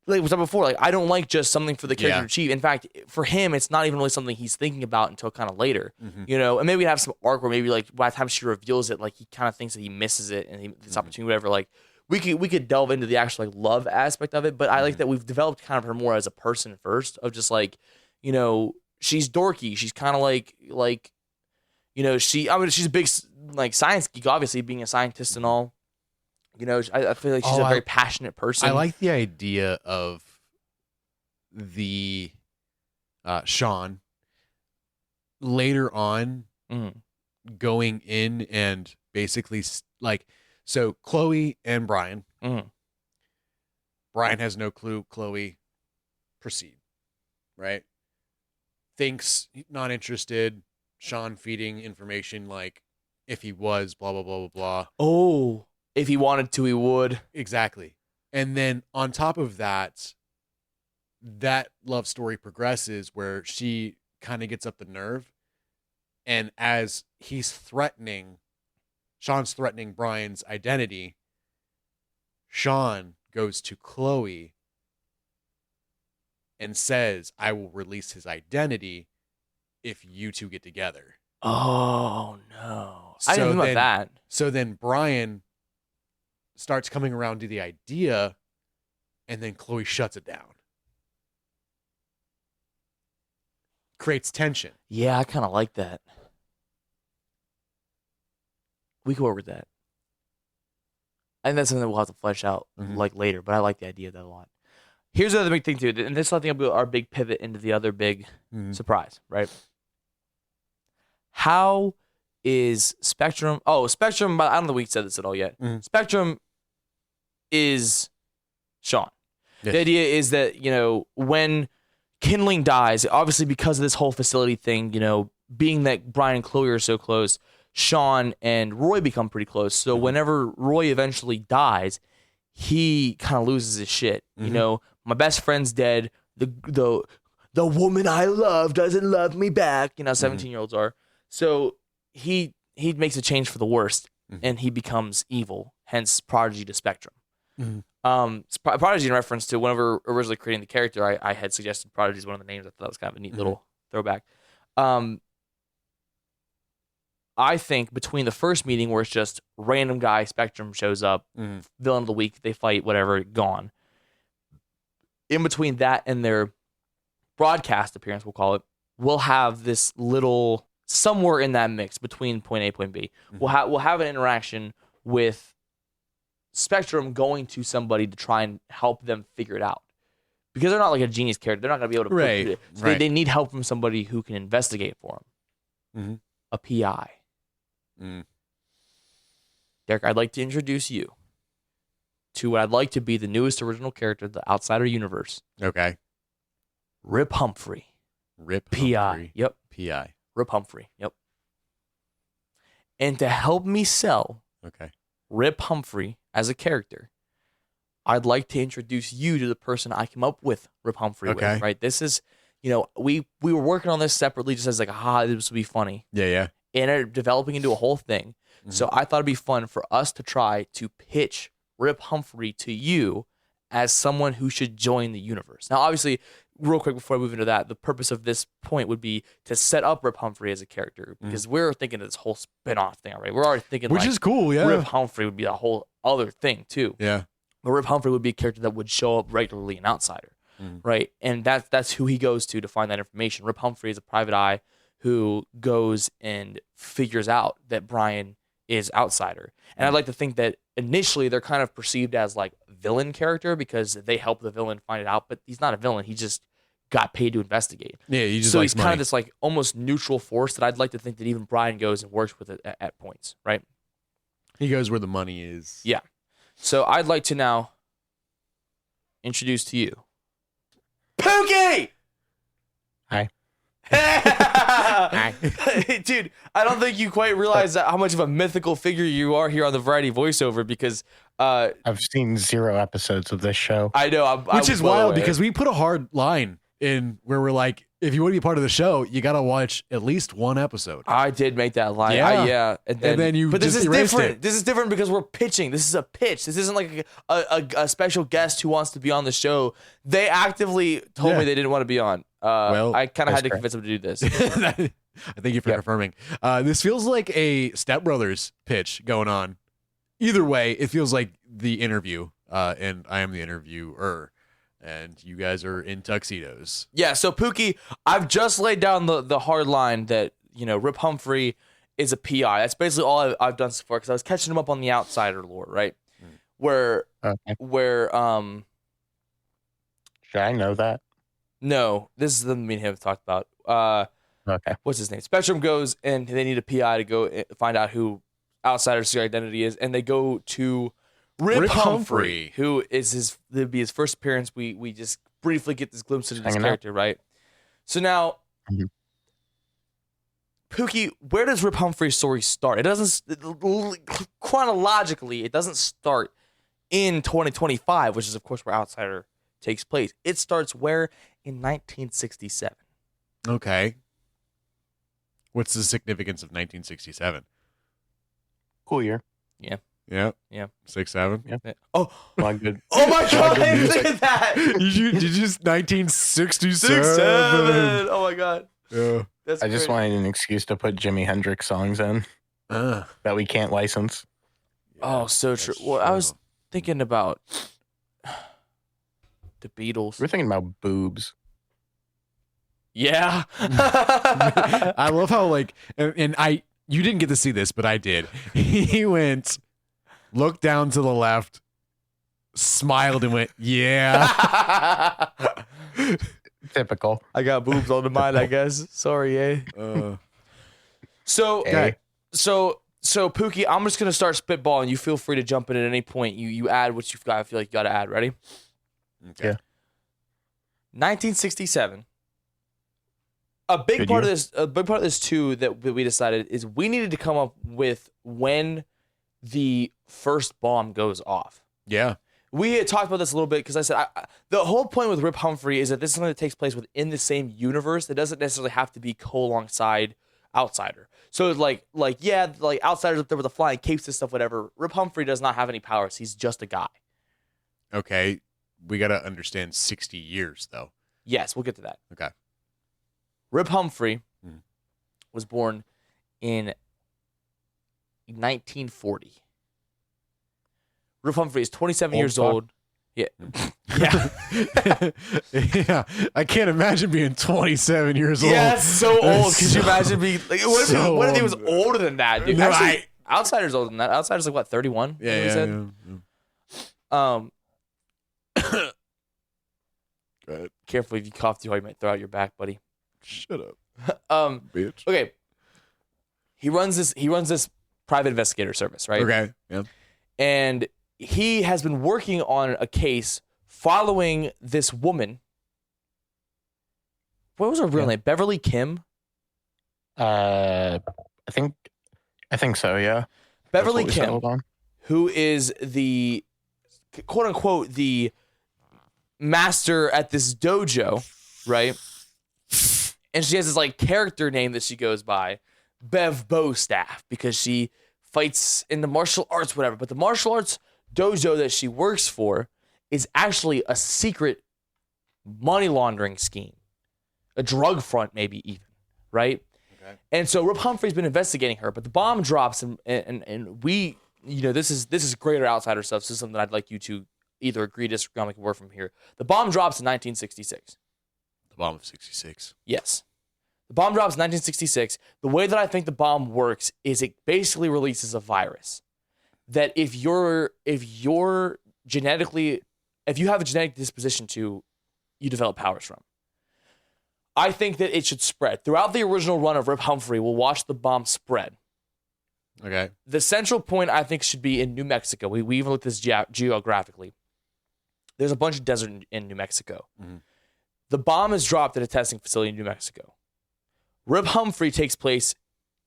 we said before. Like, I don't like just something for the character to achieve. In fact, for him, it's not even really something he's thinking about until kind of later. And maybe we have some arc where maybe like by the time she reveals it, like he kind of thinks that he misses it and this opportunity, whatever. Like we could delve into the actual like love aspect of it. But I like that we've developed kind of her more as a person first, of just like she's dorky. She's kind of like she's a big like science geek, obviously being a scientist and all. I feel like she's a very passionate person. I like the idea of the Sean later on going in and basically so Chloe and Brian. Brian has no clue. Chloe proceed, right? Thinks not interested. Sean feeding information like if he was blah blah blah blah blah. Oh, if he wanted to, he would. Exactly. And then on top of that, that love story progresses where she kind of gets up the nerve, and as Sean's threatening Brian's identity, Sean goes to Chloe and says, I will release his identity if you two get together. Oh, no. I didn't think about that. So then Brian starts coming around to the idea, and then Chloe shuts it down. Creates tension. Yeah, I kind of like that. We could work with that. I think that's something that we'll have to flesh out like later, but I like the idea of that a lot. Here's the other big thing too, and this I think will be our big pivot into the other big surprise, right? How is Spectrum? Oh, Spectrum, I don't know if we said this at all yet. Spectrum is Sean. Yes. The idea is that, when Kindling dies, obviously because of this whole facility thing, being that Brian and Chloe are so close, Sean and Roy become pretty close. So whenever Roy eventually dies, he kind of loses his shit. My best friend's dead. The woman I love doesn't love me back. 17-year-olds are. So he makes a change for the worst, and he becomes evil. Hence, Prodigy to Spectrum. Prodigy in reference to whenever originally creating the character, I had suggested Prodigy as one of the names. I thought that was kind of a neat little throwback. I think between the first meeting where it's just random guy, Spectrum shows up, villain of the week, they fight, whatever, gone. In between that and their broadcast appearance, we'll call it, we'll have this little somewhere in that mix between point A, point B. We'll have an interaction with Spectrum going to somebody to try and help them figure it out. Because they're not like a genius character. They're not going to be able to put it. So they need help from somebody who can investigate for them. A PI. Derek, I'd like to introduce you to what I'd like to be the newest original character of the Outsider universe. Okay. Rip Humphrey. Rip PI. Humphrey. Yep. PI. Rip Humphrey. Yep. And to help me sell Rip Humphrey as a character, I'd like to introduce you to the person I came up with Rip Humphrey Okay. with, right? This is, we were working on this separately just as like, this would be funny. Yeah. It ended up developing into a whole thing. Mm-hmm. So I thought it'd be fun for us to try to pitch Rip Humphrey to you as someone who should join the universe. Now, obviously, real quick before I move into that, the purpose of this point would be to set up Rip Humphrey as a character because we're thinking of this whole spin-off thing already. We're already thinking Which is cool, yeah. Rip Humphrey would be a whole other thing too. Yeah. But Rip Humphrey would be a character that would show up regularly in Outsider, right? And that's who he goes to find that information. Rip Humphrey is a private eye who goes and figures out that Brian is Outsider. And I'd like to think that initially they're kind of perceived as like villain character because they help the villain find it out, but he's not a villain. He just got paid to investigate. Yeah, he just so likes he's kind money. of this like almost neutral force that I'd like to think that even Brian goes and works with it at points, right? He goes where the money is. Yeah. So I'd like to now introduce to you Pookie! Hi. Dude, I don't think you quite realize how much of a mythical figure you are here on the Variety voiceover because I've seen 0 episodes of this show. I know. Which is wild because we put a hard line in where we're like, if you want to be part of the show, you got to watch at least one episode. I did make that line. Yeah. And then you But this just is erased different. it. This is different because we're pitching. This is a pitch. This isn't like a special guest who wants to be on the show. They actively told me they didn't want to be on. Well, I kind of had to that's convince them to do this. I thank you for confirming. This feels like a Step Brothers pitch going on. Either way, it feels like the interview, and I am the interviewer, and you guys are in tuxedos. Yeah, so Pookie, I've just laid down the hard line that, Rip Humphrey is a PI. That's basically all I've done so far because I was catching him up on the Outsider lore, right? Where Should I know that? no, this is something me and him have talked about. Okay. What's his name? Spectrum goes and they need a PI to go find out who Outsider's secret identity is, and they go to Rip Humphrey, who is it'll be his first appearance. We just briefly get this glimpse into this Hanging out. character, right? So now, Pookie, where does Rip Humphrey's story start? It doesn't chronologically. It doesn't start in 2025, which is of course where Outsider takes place. It starts where in 1967. Okay. What's the significance of 1967? Cool year. Yeah. Yeah. Yeah. 6-7. Yeah. Oh, Well, good. oh my God! good Look music. at that. Did you just 1967? 6-7. Oh my God. Yeah. That's I just great. wanted an excuse to put Jimi Hendrix songs in that we can't license. Oh, so true. Well, I was thinking about the Beatles. We're thinking about boobs. Yeah. I love how you didn't get to see this, but I did. He went, looked down to the left, smiled, and went, "Yeah." Typical. I got boobs on the mind, I guess. Sorry, eh? So, Okay. so Pookie, I'm just gonna start spitballing. You feel free to jump in at any point. You add what you've got. I feel like you got to add. Ready? Okay. Yeah. 1967. A big Good part year. of this too that we decided is we needed to come up with when the first bomb goes off. Yeah. We had talked about this a little bit because I said the whole point with Rip Humphrey is that this is something that takes place within the same universe. That doesn't necessarily have to be alongside Outsider. So it's like Outsider's up there with the flying capes and stuff, whatever. Rip Humphrey does not have any powers. He's just a guy. Okay. We got to understand 60 years, though. Yes, we'll get to that. Okay. Rip Humphrey was born in 1940. Rip Humphrey is 27 years fuck. old. Yeah. Yeah. Yeah. I can't imagine being 27 years old. Yeah, that's so old. Could So- you imagine being like, what if he was old. older than that, dude? No, Actually, Outsider's older than that. Outsider's like what, 31? Yeah. What we Yeah. said? Yeah. Go ahead. Careful if you cough too hard, you might throw out your back, buddy. Shut up, bitch. Okay. He runs this private investigator service, right? Okay. Yeah. And he has been working on a case following this woman. What was her real name? Beverly Kim? I think so. Yeah. Beverly That's what we Kim, settled on. who is the quote unquote the master at this dojo, right? And she has this like character name that she goes by, Bev Bowstaff, because she fights in the martial arts, whatever. But the martial arts dojo that she works for is actually a secret money laundering scheme, a drug front, maybe even, right? Okay. And so Rip Humphrey's been investigating her, but the bomb drops, and we, this is greater outsider stuff. This is something I'd like you to either agree, disagree on, we can work from here. The bomb drops in 1966. The bomb of 66. Yes. The bomb drops in 1966. The way that I think the bomb works is it basically releases a virus that if you have a genetic disposition to, you develop powers from. I think that it should spread. Throughout the original run of Rip Humphrey, we'll watch the bomb spread. Okay. The central point, I think, should be in New Mexico. We even looked at this geographically. There's a bunch of desert in New Mexico. Mm-hmm. The bomb is dropped at a testing facility in New Mexico. Rip Humphrey takes place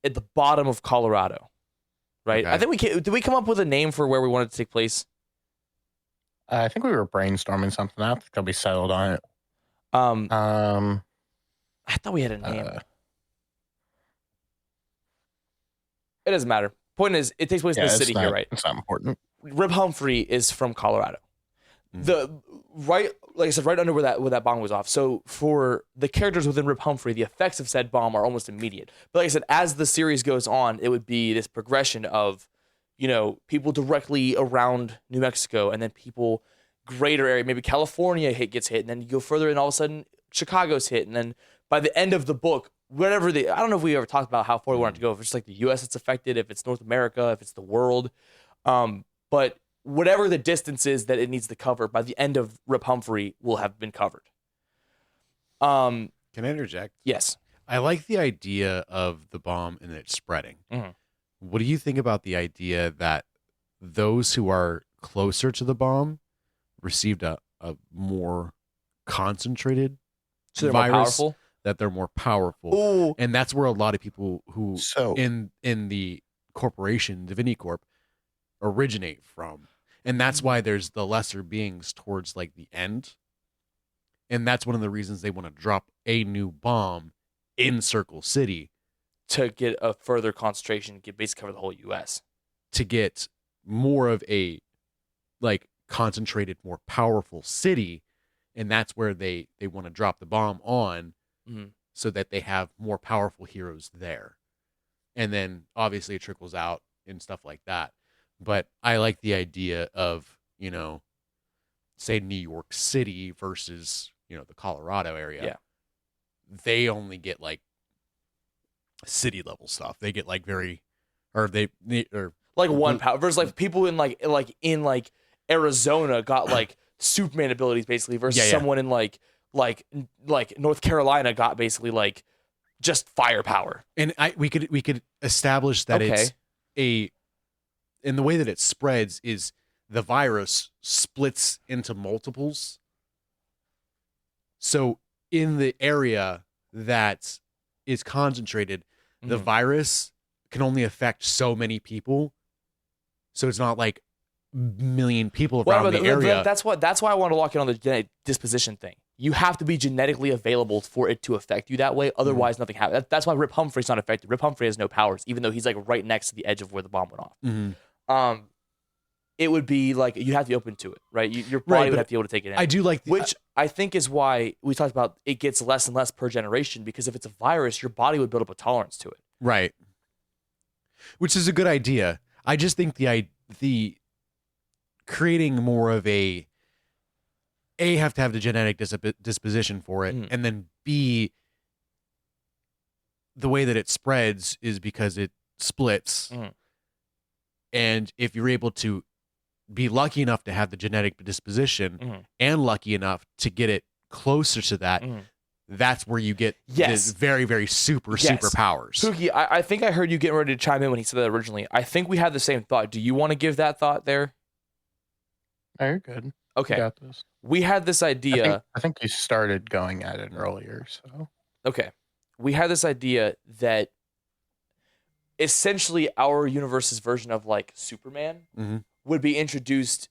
at the bottom of Colorado, right? Okay. I think did we come up with a name for where we wanted to take place? I think we were brainstorming something. I don't think we settled on it. I thought we had a name. It doesn't matter. Point is, it takes place in the city here, right? It's not important. Rip Humphrey is from Colorado. Like I said, right under where that bomb was off. So for the characters within Rip Humphrey, the effects of said bomb are almost immediate. But like I said, as the series goes on, it would be this progression of, people directly around New Mexico, and then people greater area, maybe California gets hit, and then you go further, and all of a sudden Chicago's hit, and then by the end of the book, I don't know if we ever talked about how far we wanted to go. If it's like the U.S. that's affected, if it's North America, if it's the world, but whatever the distance is that it needs to cover, by the end of Rip Humphrey will have been covered. Can I interject? Yes. I like the idea of the bomb and it spreading. Mm-hmm. What do you think about the idea that those who are closer to the bomb received a more concentrated so they're virus, more powerful? That they're more powerful? Ooh. And that's where a lot of people who in the corporation, Divinity Corp, originate from. And that's why there's the lesser beings towards like the end. And that's one of the reasons they want to drop a new bomb in Circle City. To get a further concentration, basically cover the whole U.S. To get more of a like concentrated, more powerful city. And that's where they want to drop the bomb on, so that they have more powerful heroes there. And then obviously it trickles out and stuff like that. But I like the idea of, say New York City versus, the Colorado area. Yeah. They only get like city level stuff. They get like like one power versus like people in like Arizona got like Superman abilities basically versus someone in like North Carolina got basically like just firepower. And we could establish that it's and the way that it spreads is the virus splits into multiples. So in the area that is concentrated, the virus can only affect so many people. So it's not like million people around the area. That's why I want to lock in on the genetic disposition thing. You have to be genetically available for it to affect you that way. Otherwise, nothing happens. That's why Rip Humphrey's not affected. Rip Humphrey has no powers, even though he's like right next to the edge of where the bomb went off. Mm-hmm. It would be like you have to be open to it, right? Your body would have to be able to take it in. I do like which I think is why we talked about it gets less and less per generation, because if it's a virus, your body would build up a tolerance to it. Right. Which is a good idea. I just think the creating more of a have to have the genetic disposition for it, and then B, the way that it spreads is because it splits. And if you're able to be lucky enough to have the genetic disposition and lucky enough to get it closer to that, that's where you get this very, very super powers. Pookie, I think I heard you getting ready to chime in when he said that originally. I think we had the same thought. Do you want to give that thought there? Oh, you're good. Okay. You got this. We had this idea. I think you started going at it earlier. So okay. We had this idea that essentially our universe's version of like Superman would be introduced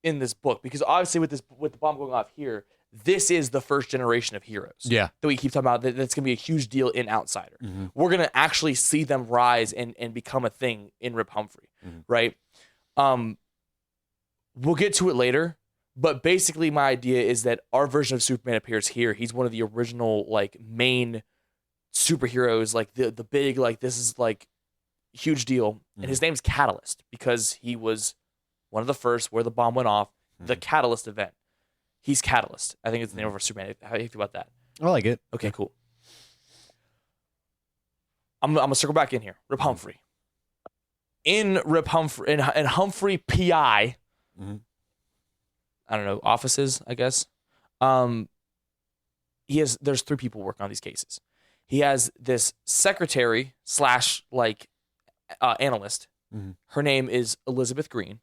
in this book, because obviously with the bomb going off here, this is the first generation of heroes. Yeah. That we keep talking about. That's going to be a huge deal in Outsider. Mm-hmm. We're going to actually see them rise and become a thing in Rip Humphrey, right? We'll get to it later, but basically my idea is that our version of Superman appears here. He's one of the original like main superheroes, like the big, like this is like huge deal. And his name's Catalyst because he was one of the first where the bomb went off, the Catalyst event. He's Catalyst. I think it's the name of our Superman. How do you feel about that? I like it. Okay, cool. I'm gonna circle back in here. Rip Humphrey. In Rip Humphrey and Humphrey PI. I don't know, offices, I guess. There's 3 people working on these cases. He has this secretary / like analyst. Her name is Elizabeth Green.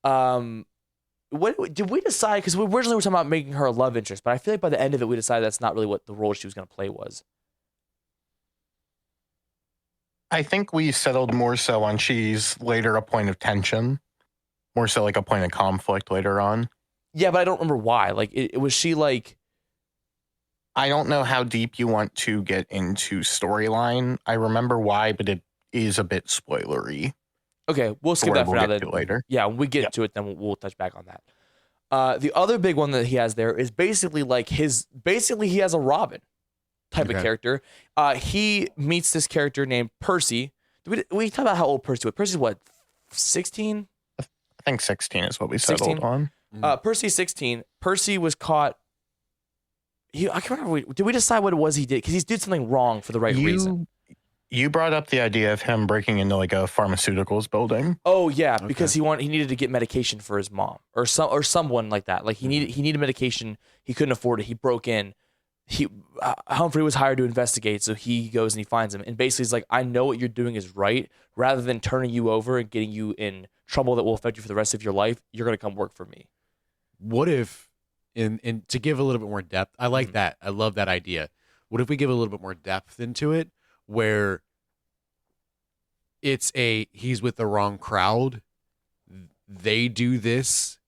What did we decide? Because we originally were talking about making her a love interest, but I feel like by the end of it, we decided that's not really what the role she was going to play was. I think we settled more so on she's later a point of tension, more so like a point of conflict later on. Yeah, but I don't remember why. Like, it was she like... I don't know how deep you want to get into storyline. I remember why, but it is a bit spoilery. Okay, we'll skip that for now. Then later. Yeah, when we get to it, then we'll touch back on that. The other big one that he has there is basically like he has a Robin type of character. He meets this character named Percy. We talk about how old Percy was. Percy's what, 16? I think 16 is what we settled 16? on. Percy's 16. Percy was caught. I can't remember. Did we decide what it was he did? Because he did something wrong for the right reason. You brought up the idea of him breaking into like a pharmaceuticals building. Oh yeah, because he needed to get medication for his mom or someone like that. Like he needed medication. He couldn't afford it. He broke in. Humphrey was hired to investigate, so he goes and he finds him. And basically, he's like, I know what you're doing is right. Rather than turning you over and getting you in trouble that will affect you for the rest of your life, you're gonna come work for me. What if, and to give a little bit more depth, I like that. I love that idea. What if we give a little bit more depth into it, where he's with the wrong crowd, they do this,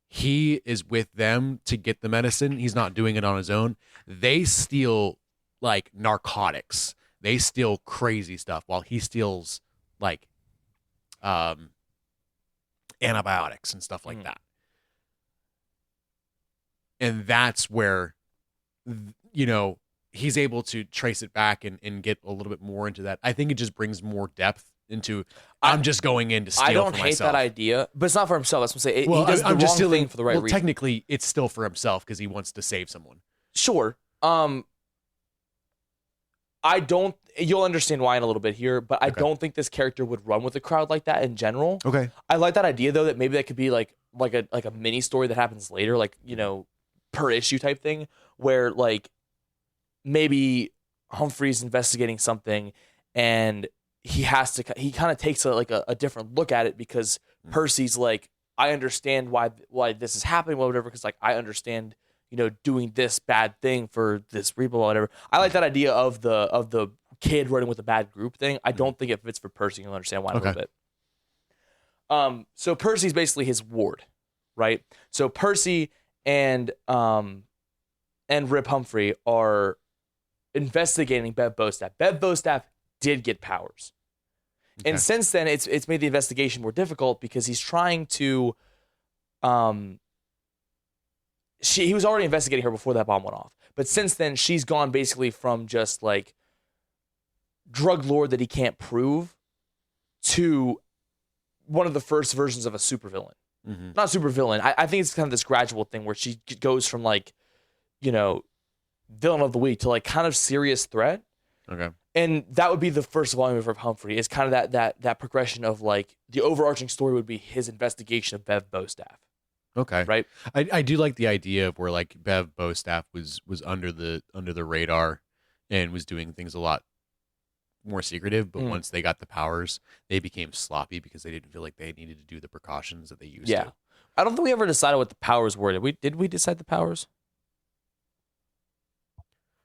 he is with them to get the medicine, he's not doing it on his own, they steal like narcotics, they steal crazy stuff while he steals like antibiotics and stuff like that. And that's where, he's able to trace it back and get a little bit more into that. I think it just brings more depth into, I'm just going in to steal for myself. I don't hate that idea, but it's not for himself. That's what I'm saying. He does the wrong thing for the right reason. Technically, it's still for himself because he wants to save someone. Sure. You'll understand why in a little bit here, but I don't think this character would run with a crowd like that in general. Okay. I like that idea though, that maybe that could be like a mini story that happens later, like, per issue type thing, where like maybe Humphrey's investigating something and he kind of takes a different look at it because Percy's like, I understand why this is happening, whatever, because like I understand, doing this bad thing for this reason, whatever. I like that idea of the kid running with a bad group thing. I don't think it fits for Percy. You'll understand why in a little bit. So Percy's basically his ward, right? So Percy and Rip Humphrey are investigating Bev Bostaff. Bev Bostaff did get powers. And since then, it's made the investigation more difficult because he's trying to... he was already investigating her before that bomb went off. But since then, she's gone basically from just like drug lord that he can't prove to one of the first versions of a supervillain. Not supervillain. I think it's kind of this gradual thing where she goes from like, villain of the week to like kind of serious threat. Okay. And that would be the first volume of Humphrey. Is kind of that progression of like the overarching story would be his investigation of Bev Bostaff. Okay. Right. I do like the idea of where like Bev Bostaff was under the radar and was doing things a lot more secretive, but once they got the powers, they became sloppy because they didn't feel like they needed to do the precautions that they used to. I don't think we ever decided what the powers were. Did we decide the powers?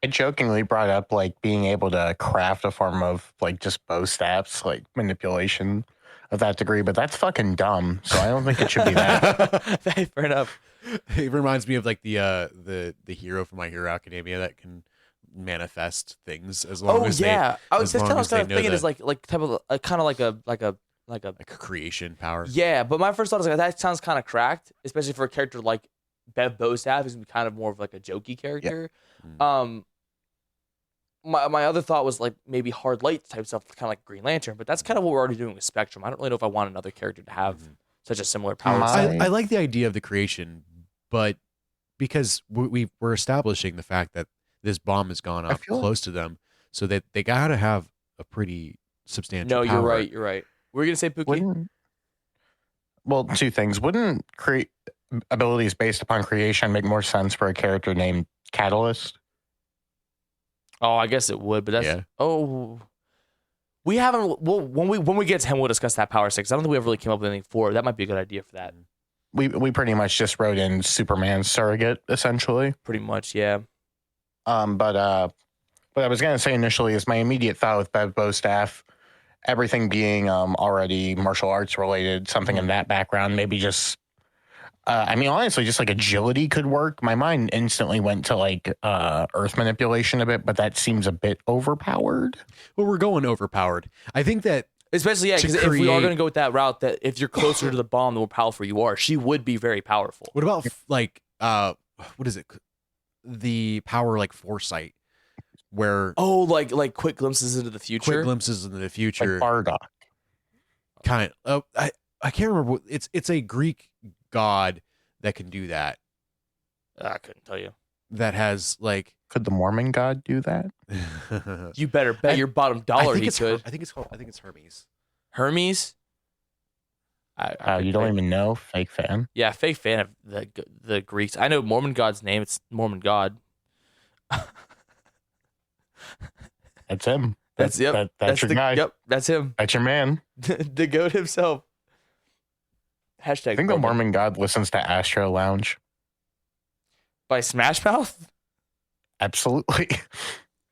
I jokingly brought up like being able to craft a form of like just bow staffs, like manipulation. of that degree, but that's fucking dumb. So I don't think it should be that. Fair enough. It reminds me of like the hero from My Hero Academia that can manifest things as long as yeah, I was as just long as kind they of know thinking the- is like type of kind of like a like a creation power. yeah. But my first thought is like that sounds kind of cracked, especially for a character like Bev Bostaff, who's kind of more of like a jokey character. Mm. My other thought was like maybe hard light type stuff, kind of like Green Lantern, but that's kind of what we're already doing with Spectrum. I don't really know if I want another character to have such a similar power My- set. I like the idea of the creation, but because we're establishing the fact that this bomb has gone off feel- close to them, so that they gotta have a pretty substantial. No, you're power. right. You're right. What were you gonna say, Pookie? Well, two things. Wouldn't create abilities based upon creation make more sense for a character named Catalyst? Oh, I guess it would, but that's Yeah. we haven't. Well, when we get to him, we'll discuss that power six. I don't think we ever really came up with anything for it. That might be a good idea for that. We pretty much just wrote in Superman surrogate, essentially. Pretty much, yeah. But what I was gonna say initially is my immediate thought with Bev Bostaff, everything being already martial arts related, something in that background, maybe just I mean, honestly, just like agility could work. My mind instantly went to like earth manipulation a bit, but that seems a bit overpowered. Well, we're going overpowered. I think that Especially, yeah, To because if we are create- going to go with that route, that if you're closer to the bomb, the more powerful you are, she would be very powerful. what about like what is it? The power like foresight, where Oh, like quick glimpses into the future. quick glimpses into the future. Like Bardock. Kind of. I can't remember. It's a Greek god that can do that. I couldn't tell you. That has like. Could the Mormon god do that? You better bet your bottom dollar he could. I think it's Hermes. Hermes. You don't even know, fake fan. Yeah, fake fan of the Greeks. I know Mormon God's name. It's Mormon God. That's him. That's yep. That's your guy. Yep, that's him. That's your man. The goat himself. Hashtag. I think the Mormon god listens to Astro Lounge. by Smash Mouth. Absolutely.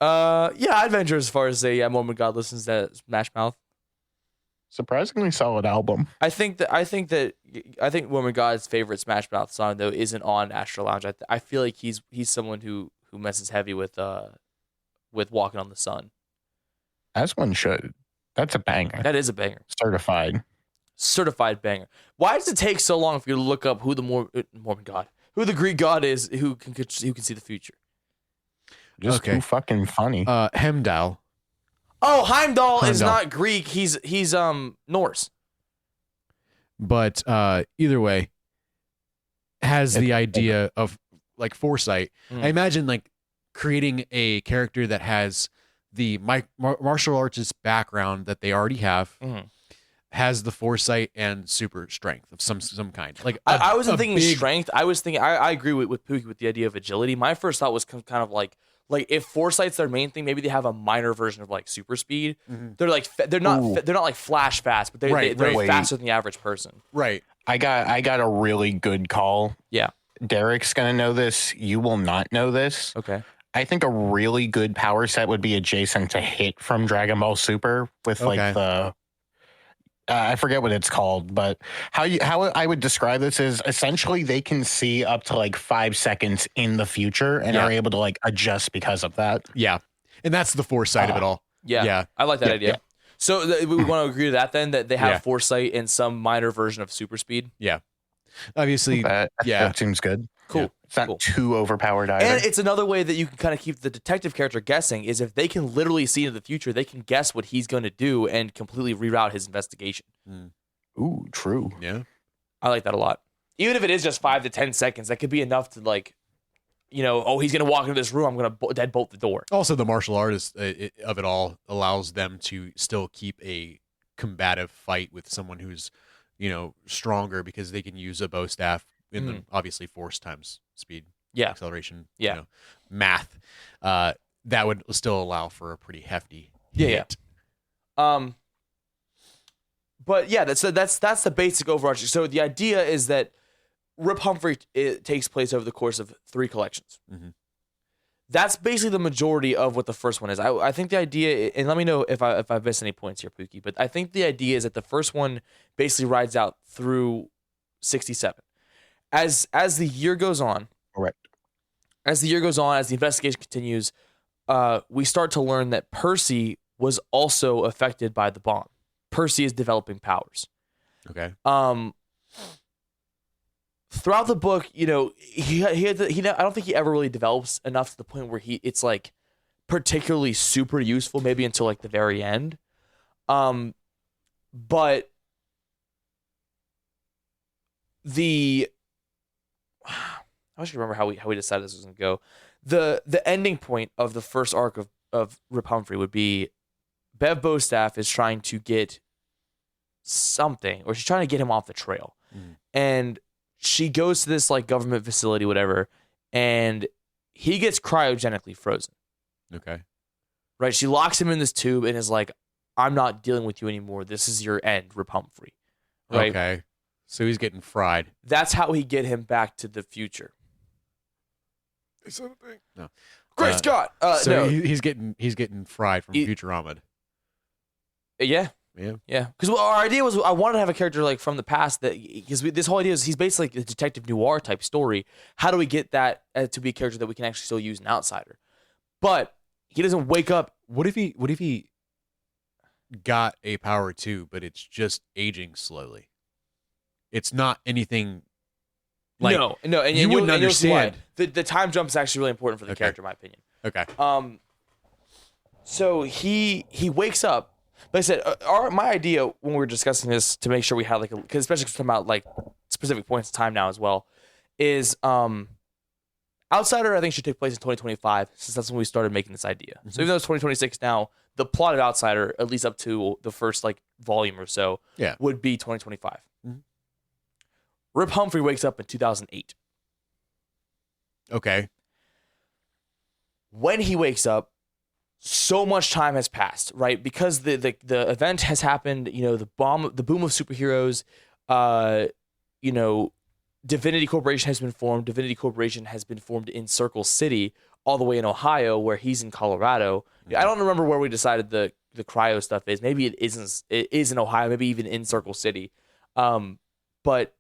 Yeah, I'd venture as far as say Mormon God listens to Smash Mouth. Surprisingly solid album. I think Mormon God's favorite Smash Mouth song though isn't on Astro Lounge. I feel like he's someone who messes heavy with Walking on the Sun. As one should. That's a banger. That is a banger. Certified banger. Why does it take so long for you to look up who the Mormon God, who the Greek god is, who can see the future? Just too fucking funny. Heimdall. Oh, Heimdall is Heimdall. not Greek. He's Norse. But either way, has the idea of like foresight. I imagine like creating a character that has the martial arts background that they already have, has the foresight and super strength of some kind. Like I wasn't thinking strength. I was thinking I agree with Pookie with the idea of agility. My first thought was kind of like if foresight's their main thing, maybe they have a minor version of like super speed. They're like they're not like flash fast, but they're faster than the average person. Right. I got a really good call. Yeah. Derek's gonna know this. You will not know this. Okay. I think a really good power set would be adjacent to Hit from Dragon Ball Super with like the I forget what it's called, but how I would describe this is essentially they can see up to like 5 seconds in the future and are able to like adjust because of that. Yeah. And that's the foresight of it all. Yeah. I like that idea. Yeah. So we want to agree to that then, that they have foresight and some minor version of super speed. Yeah. Obviously. That seems good. Cool. Yeah. It's not too overpowered either. And it's another way that you can kind of keep the detective character guessing is if they can literally see into the future, they can guess what he's going to do and completely reroute his investigation. Ooh, true. Yeah. I like that a lot. Even if it is just 5 to 10 seconds, that could be enough to like, he's going to walk into this room. I'm going to deadbolt the door. Also, the martial artist of it all allows them to still keep a combative fight with someone who's, stronger because they can use a bow staff in the obviously force times speed, acceleration, math. That would still allow for a pretty hefty hit. But yeah, that's the basic overarching. So the idea is that Rip Humphrey takes place over the course of 3 collections. That's basically the majority of what the first one is. I think the idea, and let me know if I missed any points here, Pookie, but I think the idea is that the first one basically rides out through 67. As the year goes on, Correct. as the investigation continues, we start to learn that Percy was also affected by the bomb. Percy is developing powers. Okay. Throughout the book, I don't think he ever really develops enough to the point where it's like particularly super useful, maybe until like the very end. But I should remember how we decided this was gonna go. The ending point of the first arc of Rip Humphrey would be Bev Bowstaff is trying to get something, or she's trying to get him off the trail, and she goes to this like government facility, whatever, and he gets cryogenically frozen. Okay. Right? She locks him in this tube and is like, I'm not dealing with you anymore. This is your end, Rip Humphrey. Right? Okay. So he's getting fried. That's how he get him back to the future. No. Great Scott! So No. he's getting fried from Futurama. Yeah. Yeah. Because our idea was I wanted to have a character like from the past because this whole idea is he's basically like a detective noir type story. How do we get that to be a character that we can actually still use an outsider? But he doesn't wake up. What if he got a power too, but it's just aging slowly? It's not anything. Like, no, and you wouldn't understand. The time jump is actually really important for the character, in my opinion. Okay. So he wakes up. Like I said, my idea when we were discussing this to make sure we had like because especially because we're talking about like specific points of time now as well, is Outsider I think should take place in 2025 since that's when we started making this idea. So even though it's 2026 now, the plot of Outsider, at least up to the first like volume or so, would be 2025. Rip Humphrey wakes up in 2008. Okay. When he wakes up, so much time has passed, right? Because the event has happened, the boom of superheroes, Divinity Corporation has been formed. Divinity Corporation has been formed in Circle City, all the way in Ohio, where he's in Colorado. I don't remember where we decided the cryo stuff is. Maybe it isn't. It is in Ohio. Maybe even in Circle City. But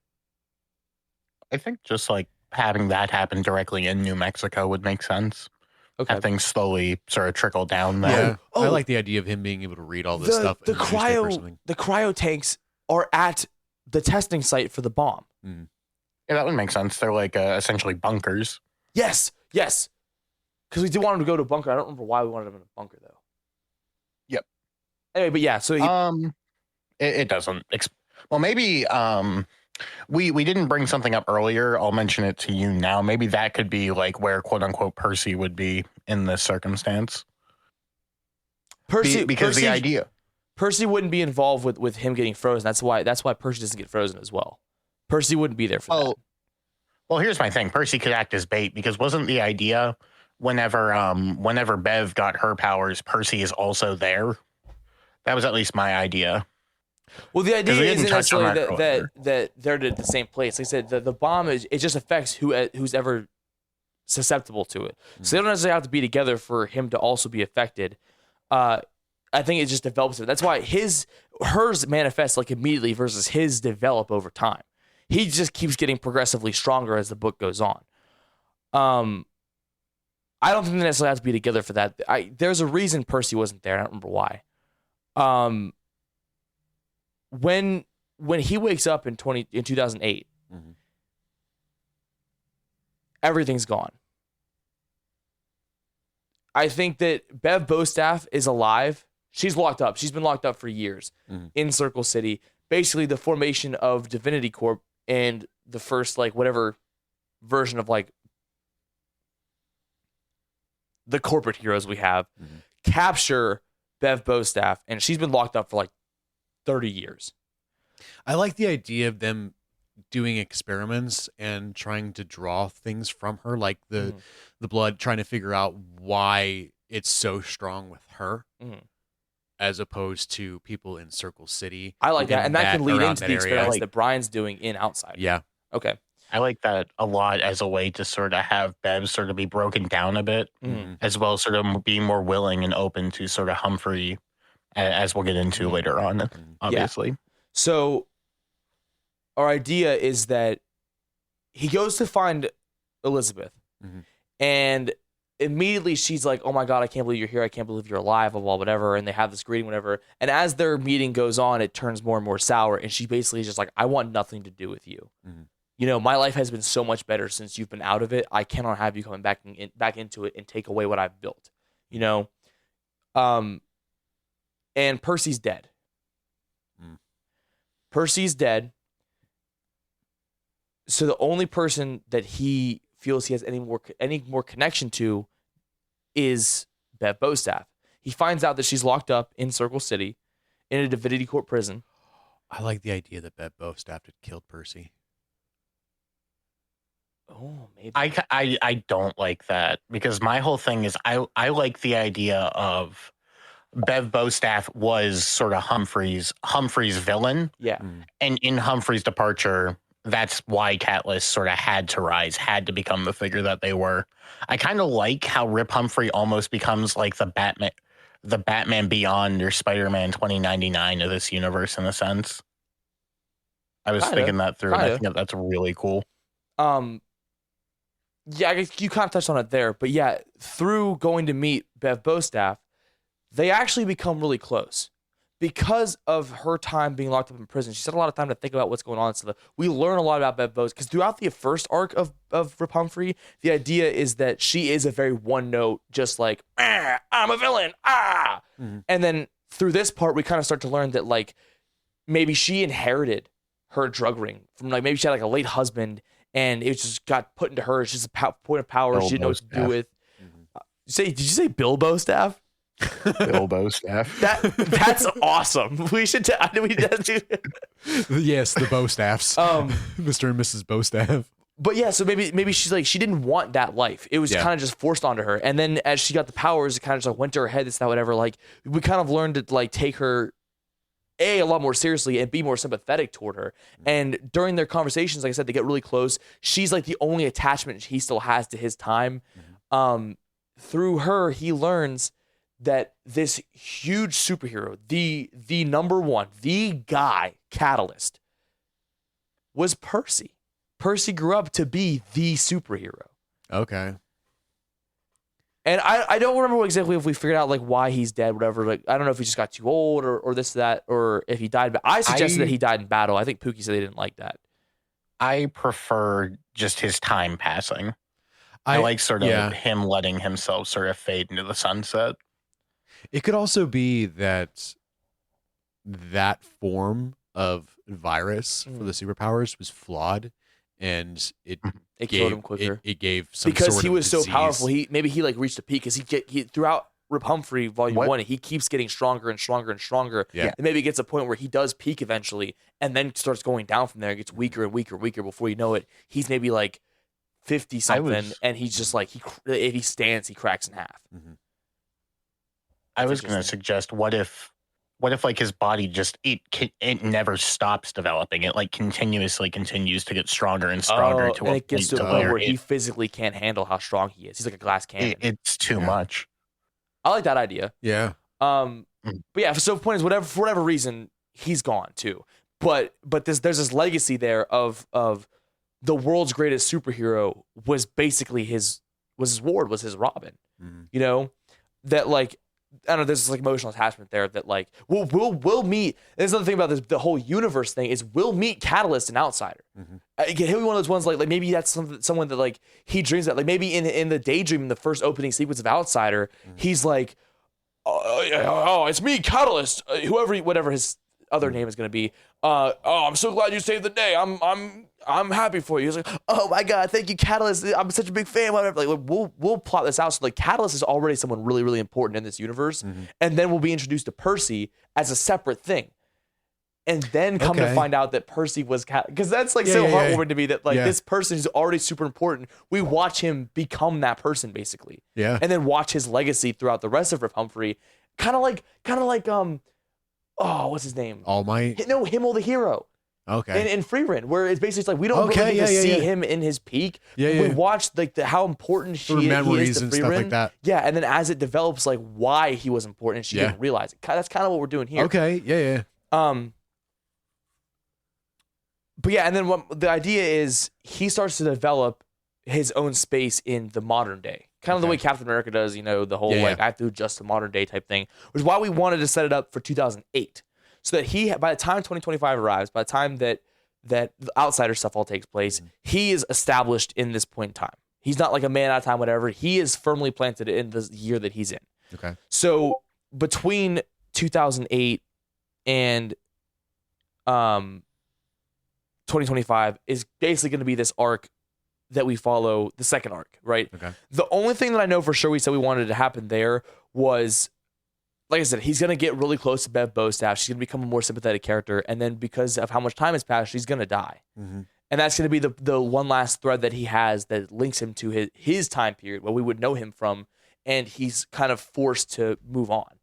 I think just like having that happen directly in New Mexico would make sense. okay. Have things slowly sort of trickle down there. Yeah. I like the idea of him being able to read all this stuff. The in newspaper or something. cryo tanks are at the testing site for the bomb. Yeah, that would make sense. They're like essentially bunkers. Yes. Because we did want him to go to a bunker. I don't remember why we wanted him in a bunker though. Yep. Anyway, but yeah. So it doesn't. Well, maybe we didn't bring something up earlier. I'll mention it to you now. Maybe that could be like where quote unquote Percy would be in this circumstance. Because the idea. Percy wouldn't be involved with him getting frozen. That's why Percy doesn't get frozen as well. Percy wouldn't be there for that. Well, here's my thing. Percy could act as bait because wasn't the idea whenever Bev got her powers, Percy is also there? That was at least my idea. Well, the idea isn't necessarily that they're at the same place. Like I said, the bomb it just affects who's ever susceptible to it. So they don't necessarily have to be together for him to also be affected. I think it just develops it. That's why hers manifests like immediately versus his develop over time. He just keeps getting progressively stronger as the book goes on. I don't think they necessarily have to be together for that. There's a reason Percy wasn't there. I don't remember why. When he wakes up in 2008, everything's gone. I think that Bev Bowstaff is alive. She's locked up. She's been locked up for years in Circle City. Basically, the formation of Divinity Corp and the first like whatever version of like the corporate heroes we have capture Bev Bowstaff, and she's been locked up for like 30 years. I like the idea of them doing experiments and trying to draw things from her, like the blood, trying to figure out why it's so strong with her as opposed to people in Circle City. I like that, and that can lead into the experiments that Brian's doing in Outside. Yeah. Okay. I like that a lot as a way to sort of have Bev sort of be broken down a bit, as well as sort of being more willing and open to sort of Humphrey, as we'll get into later on, obviously. So our idea is that he goes to find Elizabeth, and immediately she's like, oh my God, I can't believe you're here. I can't believe you're alive, blah, blah, whatever. And they have this greeting, whatever. And as their meeting goes on, it turns more and more sour. And she basically is just like, I want nothing to do with you. You know, my life has been so much better since you've been out of it. I cannot have you coming back into it and take away what I've built, you know? And Percy's dead. Percy's dead. So the only person that he feels he has any more connection to is Bev Bostaff. He finds out that she's locked up in Circle City in a Divinity Court prison. I like the idea that Bev Bostaff had killed Percy. Oh, maybe. I don't like that, because my whole thing is I like the idea of Bev Bostaff was sort of Humphrey's villain. Yeah. And in Humphrey's departure, that's why Catalyst sort of had to rise, had to become the figure that they were. I kind of like how Rip Humphrey almost becomes like the Batman Beyond or Spider-Man 2099 of this universe in a sense. I was thinking that through, and I think that's really cool. Yeah, I guess you kind of touched on it there, but yeah, through going to meet Bev Bostaff, they actually become really close because of her time being locked up in prison. She spent a lot of time to think about what's going on. So we learn a lot about Bev Bostaff, because throughout the first arc of Rip Humphrey, the idea is that she is a very one note, just like, I'm a villain, And then through this part, we kind of start to learn that like maybe she inherited her drug ring from, like, maybe she had like a late husband, and it just got put into her. It's just a point of power she didn't know what to do with. Did you say Bill Bostaff? Bill Bostaff. That's awesome. We should. Yes, the Bostaffs. Mr. and Mrs. Bostaff. But yeah, so maybe she's like, she didn't want that life. It was kind of just forced onto her. And then as she got the powers, it kind of just like went to her head. It's not whatever. Like, we kind of learned to like take her a lot more seriously and be more sympathetic toward her. And during their conversations, like I said, they get really close. She's like the only attachment he still has to his time. Through her, he learns that this huge superhero, the number one, the guy, Catalyst, was Percy. Percy grew up to be the superhero. Okay. And I don't remember exactly if we figured out like why he's dead, whatever. Like, I don't know if he just got too old or this, that, or if he died. But I suggested that he died in battle. I think Pookie said they didn't like that. I prefer just his time passing. I like sort of him letting himself sort of fade into the sunset. It could also be that form of virus for the superpowers was flawed, and it killed him quicker. It gave some because sort he of was disease. so powerful. Maybe he like reached a peak because he throughout Rip Humphrey Volume 1, he keeps getting stronger and stronger and stronger. Yeah. And maybe it gets a point where he does peak eventually, and then starts going down from there. It gets weaker and weaker and weaker. Before you know it, he's maybe like 50 something, and he's just like if he stands, he cracks in half. I was going to suggest, what if like his body just it never stops developing. It like continuously continues to get stronger and stronger to and it gets to a point where he physically can't handle how strong he is. He's like a glass cannon. It's too much. I like that idea. Yeah. But yeah, so the point is, for whatever reason, he's gone too. But there's this legacy there of the world's greatest superhero was basically his Ward, was his Robin. You know, that like, I don't know, there's this like emotional attachment there that like we'll meet. There's another thing about this, the whole universe thing is we'll meet Catalyst and Outsider. He'll be one of those ones like maybe that's someone that like he dreams that, like maybe in the daydream in the first opening sequence of Outsider, he's like, oh, it's me, Catalyst, whatever his other name is gonna be. I'm so glad you saved the day. I'm happy for you. He's like, oh my God, thank you, Catalyst. I'm such a big fan. Whatever. Like we'll plot this out. So like Catalyst is already someone really, really important in this universe. And then we'll be introduced to Percy as a separate thing. And then come to find out that Percy was because that's like heartwarming to me that like this person who's already super important, we watch him become that person basically. Yeah. And then watch his legacy throughout the rest of Rip Humphrey. Kind of like what's his name? All Might. No, Himmel the Hero. Okay. in Freerun, where it's basically like we don't really get to see him in his peak. We watched like how important he is to and Freerun. stuff like that. Yeah, and then as it develops, like why he was important, she didn't realize it. That's kind of what we're doing here. Okay. Yeah. But yeah, and then what the idea is, he starts to develop his own space in the modern day, kind of the way Captain America does. You know, the whole like I have to adjust to modern day type thing, which is why we wanted to set it up for 2008. So that by the time 2025 arrives, by the time that the outsider stuff all takes place, he is established in this point in time. He's not like a man out of time, whatever. He is firmly planted in the year that he's in. Okay. So between 2008 and 2025 is basically going to be this arc that we follow, the second arc, right? Okay. The only thing that I know for sure we said we wanted to happen there was, like I said, he's going to get really close to Bev Bostaff. She's going to become a more sympathetic character. And then because of how much time has passed, she's going to die. Mm-hmm. And that's going to be the one last thread that he has that links him to his time period where we would know him from. And he's kind of forced to move on.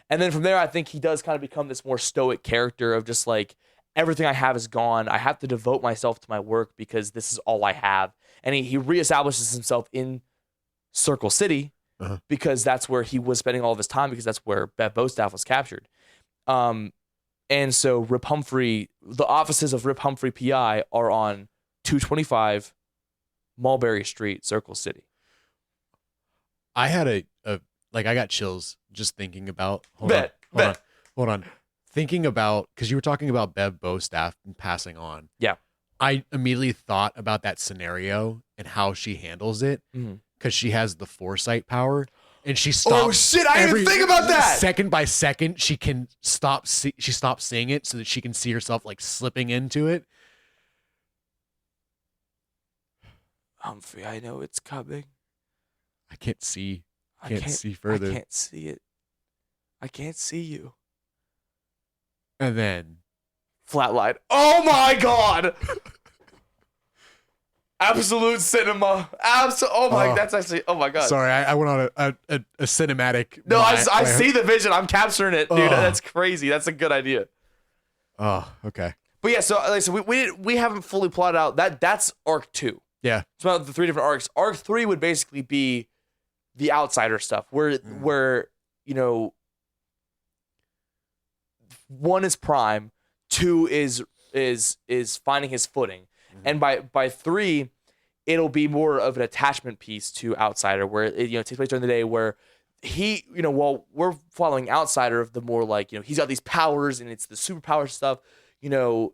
And then from there, I think he does kind of become this more stoic character of just like, everything I have is gone. I have to devote myself to my work because this is all I have. And he reestablishes himself in Circle City, because that's where he was spending all of his time, because that's where Bev Bostaff was captured. And so Rip Humphrey, the offices of Rip Humphrey PI are on 225 Mulberry Street, Circle City. I had I got chills just thinking about. Hold on. Thinking about, because you were talking about Bev Bostaff passing on. Yeah. I immediately thought about that scenario and how she handles it, because she has the foresight power, and she stops. Oh shit! I didn't even think about that. Second by second, she can stop. She stops seeing it so that she can see herself like slipping into it. Humphrey, I know it's coming. I can't see. I can't see further. I can't see it. I can't see you. And then flatline. Oh my god! Absolute cinema. Oh my, that's actually. Oh my god. Sorry, I went on a cinematic. No, I see the vision. I'm capturing it, dude. That's crazy. That's a good idea. Oh, okay. But yeah, so we haven't fully plotted out that's arc 2. Yeah. It's about the 3 different arcs. Arc 3 would basically be the outsider stuff, where you know, 1 is Prime, 2 is finding his footing, and by 3, it'll be more of an attachment piece to Outsider, where it takes place during the day, where he, while we're following Outsider of the more like, he's got these powers and it's the superpower stuff, the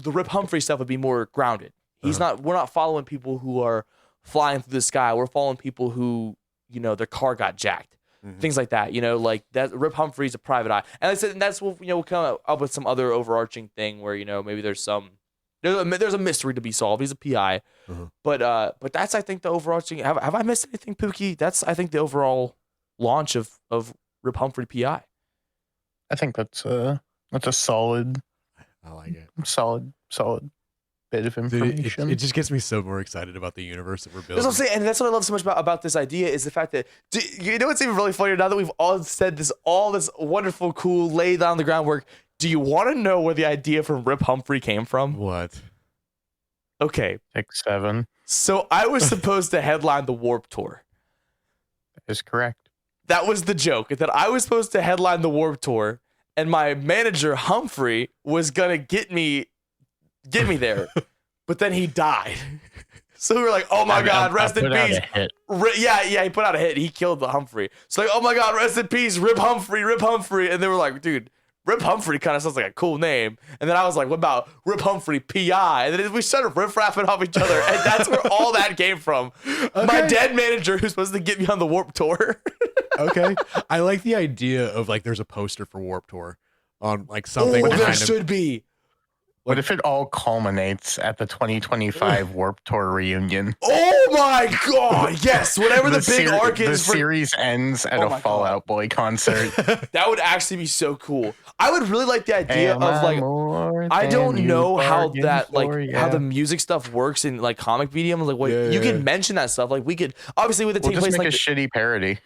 Rip Humphrey stuff would be more grounded. We're not following people who are flying through the sky. We're following people who, their car got jacked. Things like that, like that. Rip Humphrey's a private eye, and I said that's what we'll come up with some other overarching thing where maybe there's a mystery to be solved. He's a PI, but that's, I think, the overarching. Have I missed anything, Pookie? That's, I think, the overall launch of Rip Humphrey PI. I think that's a solid. I like it. Solid bit of information. It just gets me so more excited about the universe that we're building. That's what I'm saying, and that's what I love so much about this idea is the fact that, what's even really funny now that we've all said all this wonderful, cool, lay down the groundwork. Do you want to know where the idea from Rip Humphrey came from? What? Okay. 6-7. So I was supposed to headline the Warp Tour. That is correct. That was the joke, that I was supposed to headline the Warp Tour, and my manager Humphrey was gonna get me there, but then he died. So we were like, "Oh my God, rest in peace." Yeah, he put out a hit. He killed the Humphrey. So like, "Oh my God, rest in peace, Rip Humphrey, Rip Humphrey." And they were like, "Dude, Rip Humphrey kind of sounds like a cool name." And then I was like, "What about Rip Humphrey PI?" And then we started riff-raffing off each other, and that's where all that came from. Okay. My dead manager who's supposed to get me on the Warp Tour. Okay, I like the idea of like there's a poster for Warp Tour on like something. Oh, there should be. What if it all culminates at the 2025 Warp Tour reunion? Oh my God! Yes, whatever the big arc is. The series ends at a Fall Out Boy concert. That would actually be so cool. I would really like the idea of like, I don't know how that how the music stuff works in like comic medium. Like, you can mention that stuff. Like, we could obviously with it take place just make like a shitty parody.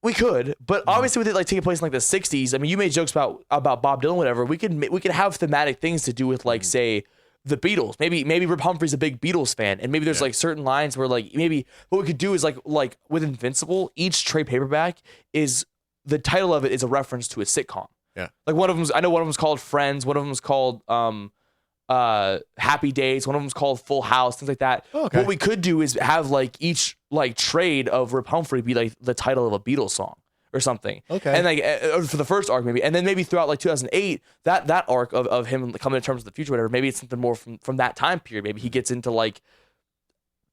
We could, but obviously with it like taking place in like the 60s, I mean, you made jokes about Bob Dylan, whatever. We could have thematic things to do with like say the Beatles. Maybe Rip Humphrey's a big Beatles fan, and maybe there's like certain lines where like maybe what we could do is like with Invincible, each trade paperback is the title of it is a reference to a sitcom. Yeah, like one of them, I know one of them's called Friends, one of them's called Happy Days, one of them's called Full House, things like that. Oh, okay. What we could do is have like each like trade of Rip Humphrey be like the title of a Beatles song or something. Okay. And like for the first arc maybe, and then maybe throughout like 2008 that arc of him coming to terms with the future, whatever. Maybe it's something more from that time period. Maybe he gets into like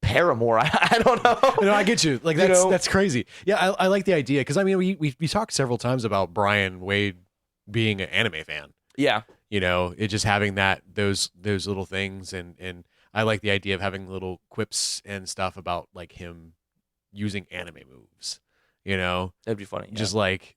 Paramore. I don't know. No, I get you. Like that's crazy. Yeah, I like the idea because I mean we talked several times about Brian Wade being an anime fan. Yeah. You know, it just having those little things and I like the idea of having little quips and stuff about like him using anime moves. You know, that'd be funny. Just like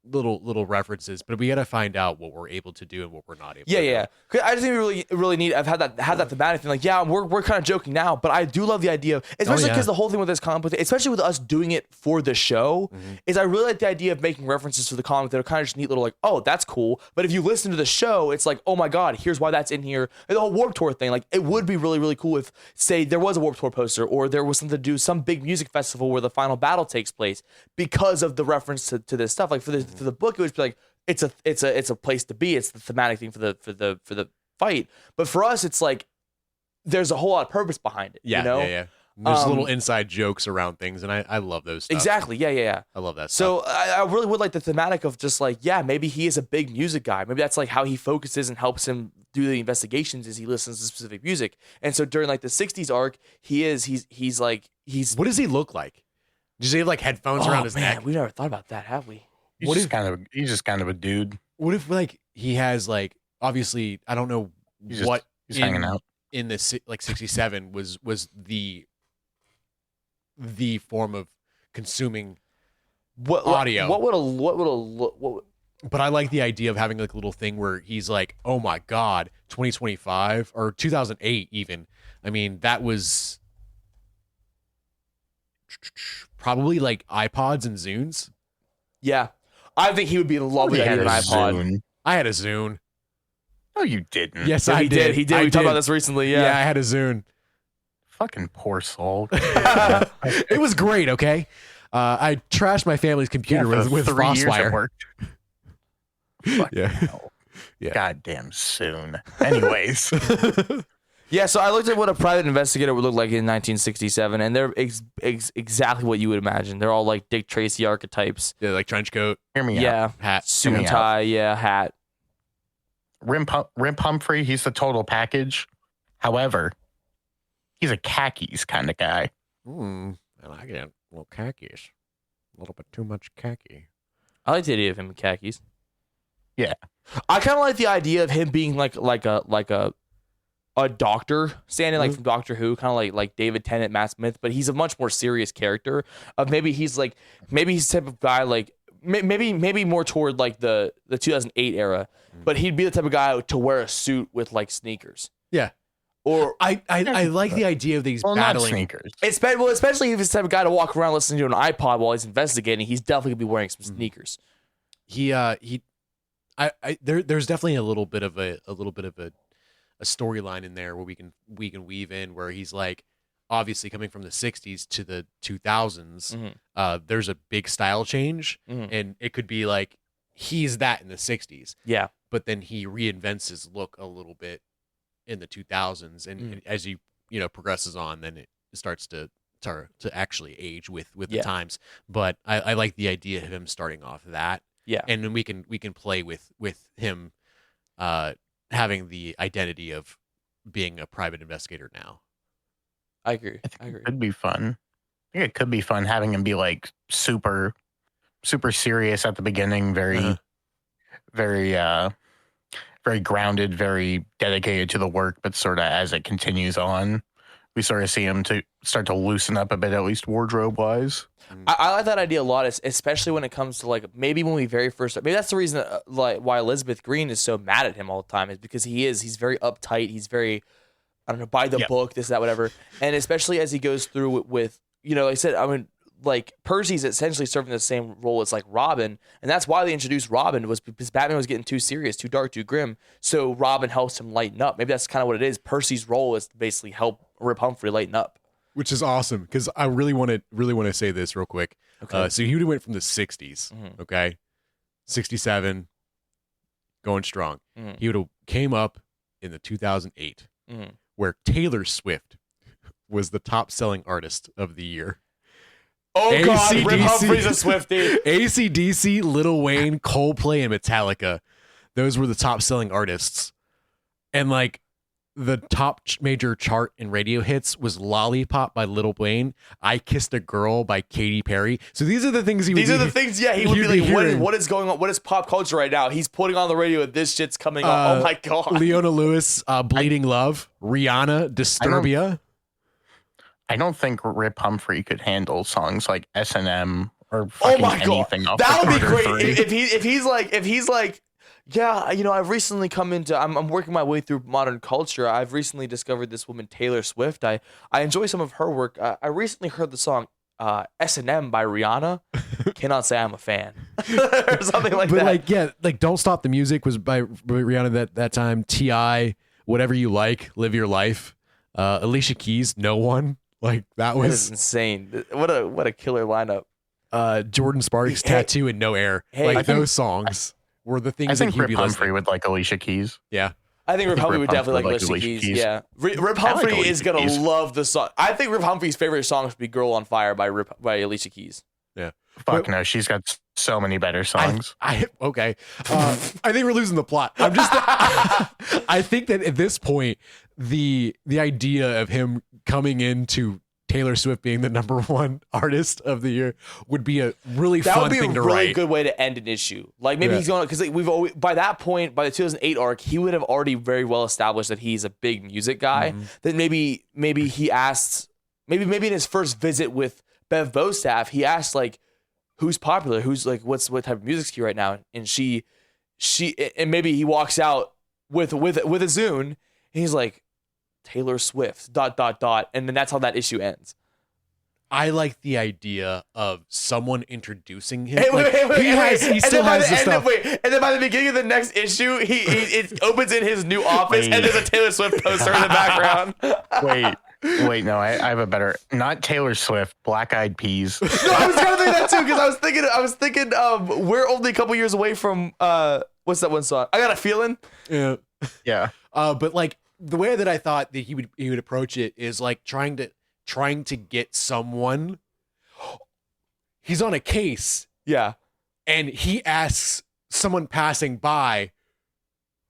little references, but we got to find out what we're able to do and what we're not able to do. Yeah. I just think we really need. I've had that thematic thing. Like, yeah, we're kind of joking now, but I do love the idea of, especially because the whole thing with this comic book, especially with us doing it for the show, is I really like the idea of making references to the comic that are kind of just neat little like, oh, that's cool. But if you listen to the show, it's like, oh my god, here's why that's in here. And the whole Warped Tour thing, like, it would be really really cool if, say, there was a Warped Tour poster or there was something to do, some big music festival where the final battle takes place because of the reference to this stuff. Like for the book, it would be like, it's a place to be. It's the thematic thing for the fight. But for us, it's like there's a whole lot of purpose behind it. Yeah, you know? Yeah. There's little inside jokes around things, and I love those stuff. Exactly. Yeah. I love that so stuff. I really would like the thematic of just like, yeah, maybe he is a big music guy. Maybe that's like how he focuses and helps him do the investigations is he listens to specific music. And so during like the 60s arc, he's What does he look like? Does he have like headphones around his neck? We never thought about that, have we? He's just kind of a dude. What if like he has like obviously I don't know He's hanging out in the like 67 was the form of consuming audio. But I like the idea of having like a little thing where he's like, oh my god, 2025 or 2008 even. I mean that was probably like iPods and Zunes. Yeah. I think he would be in love with an iPod. Zune. I had a Zune. No, you didn't. Yes, Yeah, I he did. He did. We talked about this recently. Yeah. I had a Zune. Fucking poor soul. It was great. Okay, I trashed my family's computer with 3 years it FrostWire. worked. Fucking hell. Goddamn soon. Anyways. Yeah, so I looked at what a private investigator would look like in 1967, and they're exactly what you would imagine. They're all like Dick Tracy archetypes. Yeah, like trench coat. Hear me Yeah, out. Hat. suit and tie. Yeah, hat. Rip Humphrey, he's the total package. However, he's a khakis kind of guy. I like it. A little khakis. A little bit too much khaki. I like the idea of him in khakis. Yeah. I kind of like the idea of him being like a doctor standing like from Doctor Who, kind of like David Tennant, Matt Smith, but he's a much more serious character. Maybe he's the type of guy like maybe more toward like the 2008 era, but he'd be the type of guy to wear a suit with like sneakers. Yeah. Or I like the idea of these battling sneakers. Especially if he's the type of guy to walk around listening to an iPod while he's investigating, he's definitely gonna be wearing some sneakers. There's definitely a little bit of a storyline in there where we can weave in where he's like obviously coming from the 60s to the 2000s. There's a big style change, and it could be like he's that in the 60s. Yeah. But then he reinvents his look a little bit in the 2000s, and as he progresses on, then it starts to actually age with the times. But I like the idea of him starting off that. Yeah. And then we can play with him having the identity of being a private investigator now. I agree. It could be fun. I think it could be fun having him be like super serious at the beginning, very grounded, very dedicated to the work, but sort of as it continues on, we sort of see him to start to loosen up a bit, at least wardrobe wise. I like that idea a lot, especially when it comes to like maybe when we very first maybe that's the reason like why Elizabeth Green is so mad at him all the time is because he's very uptight, he's very by the book, this, that, whatever, and especially as he goes through with like I said, I mean, like Percy's essentially serving the same role as like Robin, and that's why they introduced Robin, was because Batman was getting too serious, too dark, too grim. So Robin helps him lighten up. Maybe that's kind of what it is. Percy's role is to basically help Rip Humphrey lighten up. Which is awesome because I really want to say this real quick. Okay. So he would have went from the 60s, okay, 67, going strong. He would have came up in the 2008, where Taylor Swift was the top selling artist of the year. Oh God, Rip Humphrey's a Swiftie. AC/DC, Lil Wayne, Coldplay, and Metallica. Those were the top selling artists. And like the top major chart in radio hits was Lollipop by Lil Wayne, I Kissed a Girl by Katy Perry. So these are the things he would he would be like, what is going on? What is pop culture right now? He's putting on the radio and this shit's coming on. Oh my God. Leona Lewis, Bleeding Love, Rihanna, Disturbia. I don't think Rip Humphrey could handle songs like S&M or fucking anything else. That would be great if he's like, yeah, you know, I've recently come into, I'm working my way through modern culture. I've recently discovered this woman Taylor Swift. I enjoy some of her work. I recently heard the song S&M by Rihanna. Cannot say I'm a fan or something like that. But like, yeah, like Don't Stop the Music was by Rihanna that time. T.I., Whatever You Like, Live Your Life. Alicia Keys, No One. Like that was insane. What a killer lineup. Jordan Sparks, Tattoo, and No Air. Like those songs were the things I think that Rip Humphrey would like Alicia Keys. Yeah. I think Rip Humphrey would definitely like Alicia Keys. Yeah. Rip Humphrey is going to love the song. I think Rip Humphrey's favorite song would be Girl on Fire by Alicia Keys. Yeah. Fuck no, she's got so many better songs. Okay. I think we're losing the plot. I think that at this point, the idea of him coming into Taylor Swift being the #1 artist of the year would be a really fun thing to write. That would be a really good way to end an issue. Like maybe he's going, because we've always, by that point, by the 2008 arc, he would have already very well established that he's a big music guy. That maybe he asked, maybe in his first visit with Bev Bostaff, he asked like, who's popular? Who's like, what type of music's here right now? And she, and maybe he walks out with a Zune, and he's like, Taylor Swift, ... And then that's how that issue ends. I like the idea of someone introducing him. He still has the stuff. And then by the beginning of the next issue, it opens in his new office, and there's a Taylor Swift poster in the background. Wait, no, I have a better. Not Taylor Swift, Black Eyed Peas. No, I was gonna think that too, because I was thinking, we're only a couple years away from what's that one song? I Got a Feeling. Yeah. But like the way that I thought that he would approach it is like trying to get someone. He's on a case. Yeah. And he asks someone passing by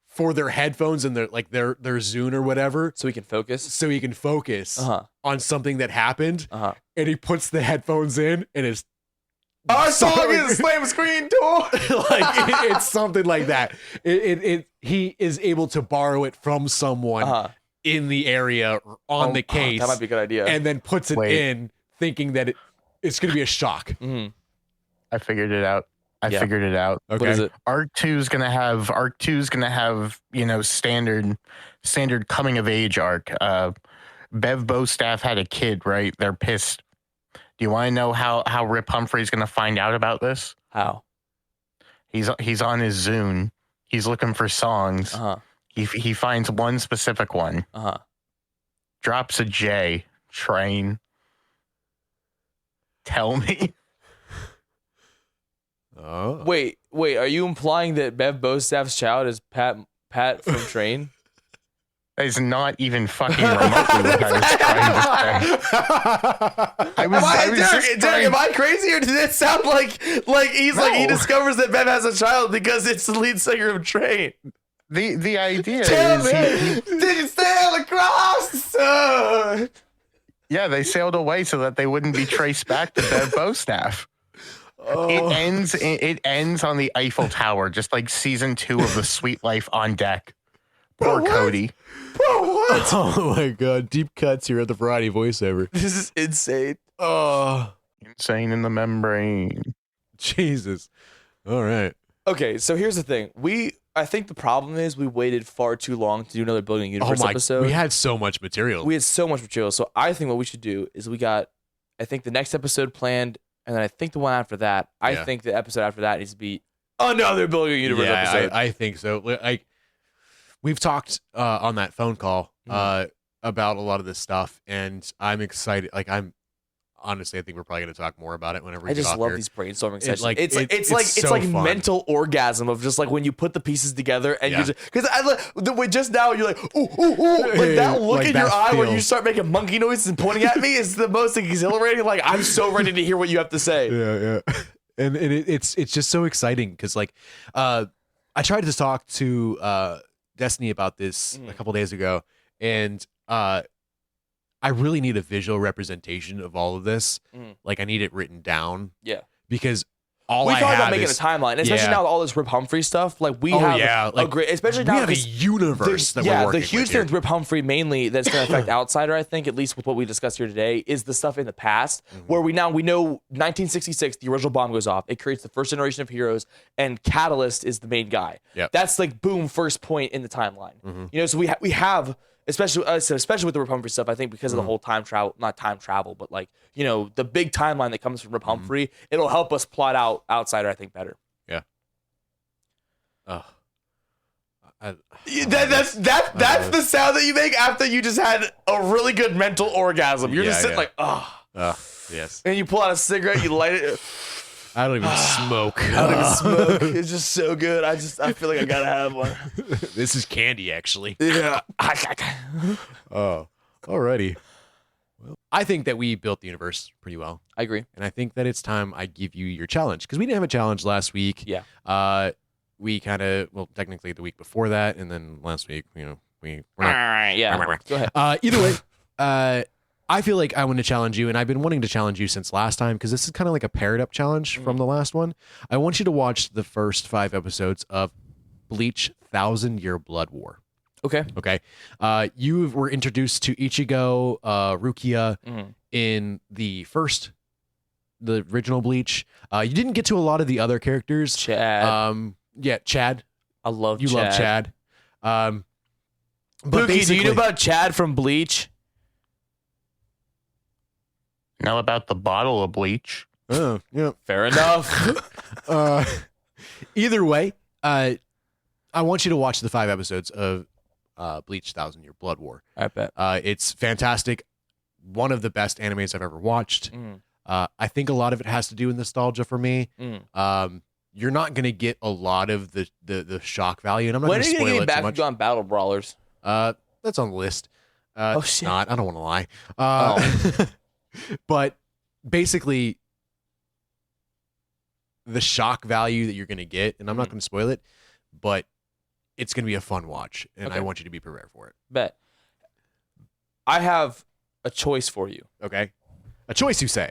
for their headphones and their Zune or whatever. So he can focus. On something that happened. And he puts the headphones in and it's our song is Slam Screen Door. It's something like that. He is able to borrow it from someone in the area or on the case. That might be a good idea. And then puts it in thinking that it's going to be a shock. I figured it out. Figured it out. Okay. What is it? Arc 2 is gonna have, you know, standard coming of age arc. Bev Bostaff had a kid, right? They're pissed. Do you want to know how Rip Humphrey's gonna find out about this? How? He's on his Zune. He's looking for songs. He finds one specific one. Drops a J. Train. Tell me. Oh. Wait, are you implying that Bev Bostaff's child is Pat from Train? It's not even fucking remotely what I was trying to say. Derek, am I crazy, or did it sound like he's like he discovers that Bev has a child because it's the lead singer of Train? The idea Tell is me, did you sail across? Yeah, they sailed away so that they wouldn't be traced back to Bev Bostaff. It ends on the Eiffel Tower, just like season 2 of The Sweet Life on Deck. Poor Cody. Bro, what? Oh my god, deep cuts here at the Variety voiceover. This is insane. Insane in the membrane. Jesus. All right. Okay, so here's the thing. I think the problem is we waited far too long to do another Building Universe episode. We had so much material. So I think what we should do is we got I think the next episode planned, and then I think the one after that. I think the episode after that needs to be another Billion Universe episode. I think so. Like we've talked on that phone call about a lot of this stuff, and I'm excited. Like honestly, I think we're probably going to talk more about it whenever we I just love here. these brainstorming sessions. It's so like fun. mental orgasm of just like when you put the pieces together and you just because just now you're like ooh like that look Like in your that eye when feel. you start making monkey noises and pointing at me is the most exhilarating. Like I'm so ready to hear what you have to say. Yeah. And it's just so exciting because like I tried to talk to Destiny about this a couple days ago, and I really need a visual representation of all of this. Like I need it written down. Yeah. Because we I talked have about making is, a timeline, especially now with all this Rip Humphrey stuff. Like we have a great, especially now we have a universe that we're working the huge with thing here. with Rip Humphrey mainly that's going to affect Outsider, I think, at least with what we discussed here today, is the stuff in the past where we know 1966, the original bomb goes off. It creates the first generation of heroes, and Catalyst is the main guy. Yep. That's like boom, first point in the timeline. You know, so we have. Especially with the Rip Humphrey stuff, I think because of the whole not time travel, but like, you know, the big timeline that comes from Rip Humphrey, it'll help us plot out Outsider, I think, better. Yeah. That's the sound that you make after you just had a really good mental orgasm. You're just sitting like, Yes. and you pull out a cigarette, you light it. I don't even smoke. I don't even smoke. It's just so good. I feel like I gotta have one. This is candy, actually. Yeah. Oh, alrighty. Well, I think that we built the universe pretty well, I agree. and I think that it's time I give you your challenge because we didn't have a challenge last week. Yeah. We kind of technically the week before that, and then last week, you know, we're All not. right. Yeah. Go ahead. Either way, I feel like I want to challenge you, and I've been wanting to challenge you since last time because this is kind of like a paired up challenge from the last one. I want you to watch the first 5 episodes of Bleach 1,000-Year Blood War. Okay. Okay. You were introduced to Ichigo, Rukia in the original Bleach. You didn't get to a lot of the other characters. Chad. Chad. I love You Chad. love Chad. But Pookie, do you know about Chad from Bleach? Know about the bottle of bleach? Oh, yeah. Fair enough. Either way, I want you to watch the 5 episodes of Bleach 1,000-Year Blood War. I bet. It's fantastic. One of the best animes I've ever watched. I think a lot of it has to do with nostalgia for me. You're not going to get a lot of the shock value, and I'm not going to spoil it too much. When are you getting back on Battle Brawlers? That's on the list. Shit. Not. I don't want to lie. But basically, the shock value that you're going to get, and I'm not going to spoil it, but it's going to be a fun watch, and I want you to be prepared for it. Bet. I have a choice for you. Okay? A choice, you say.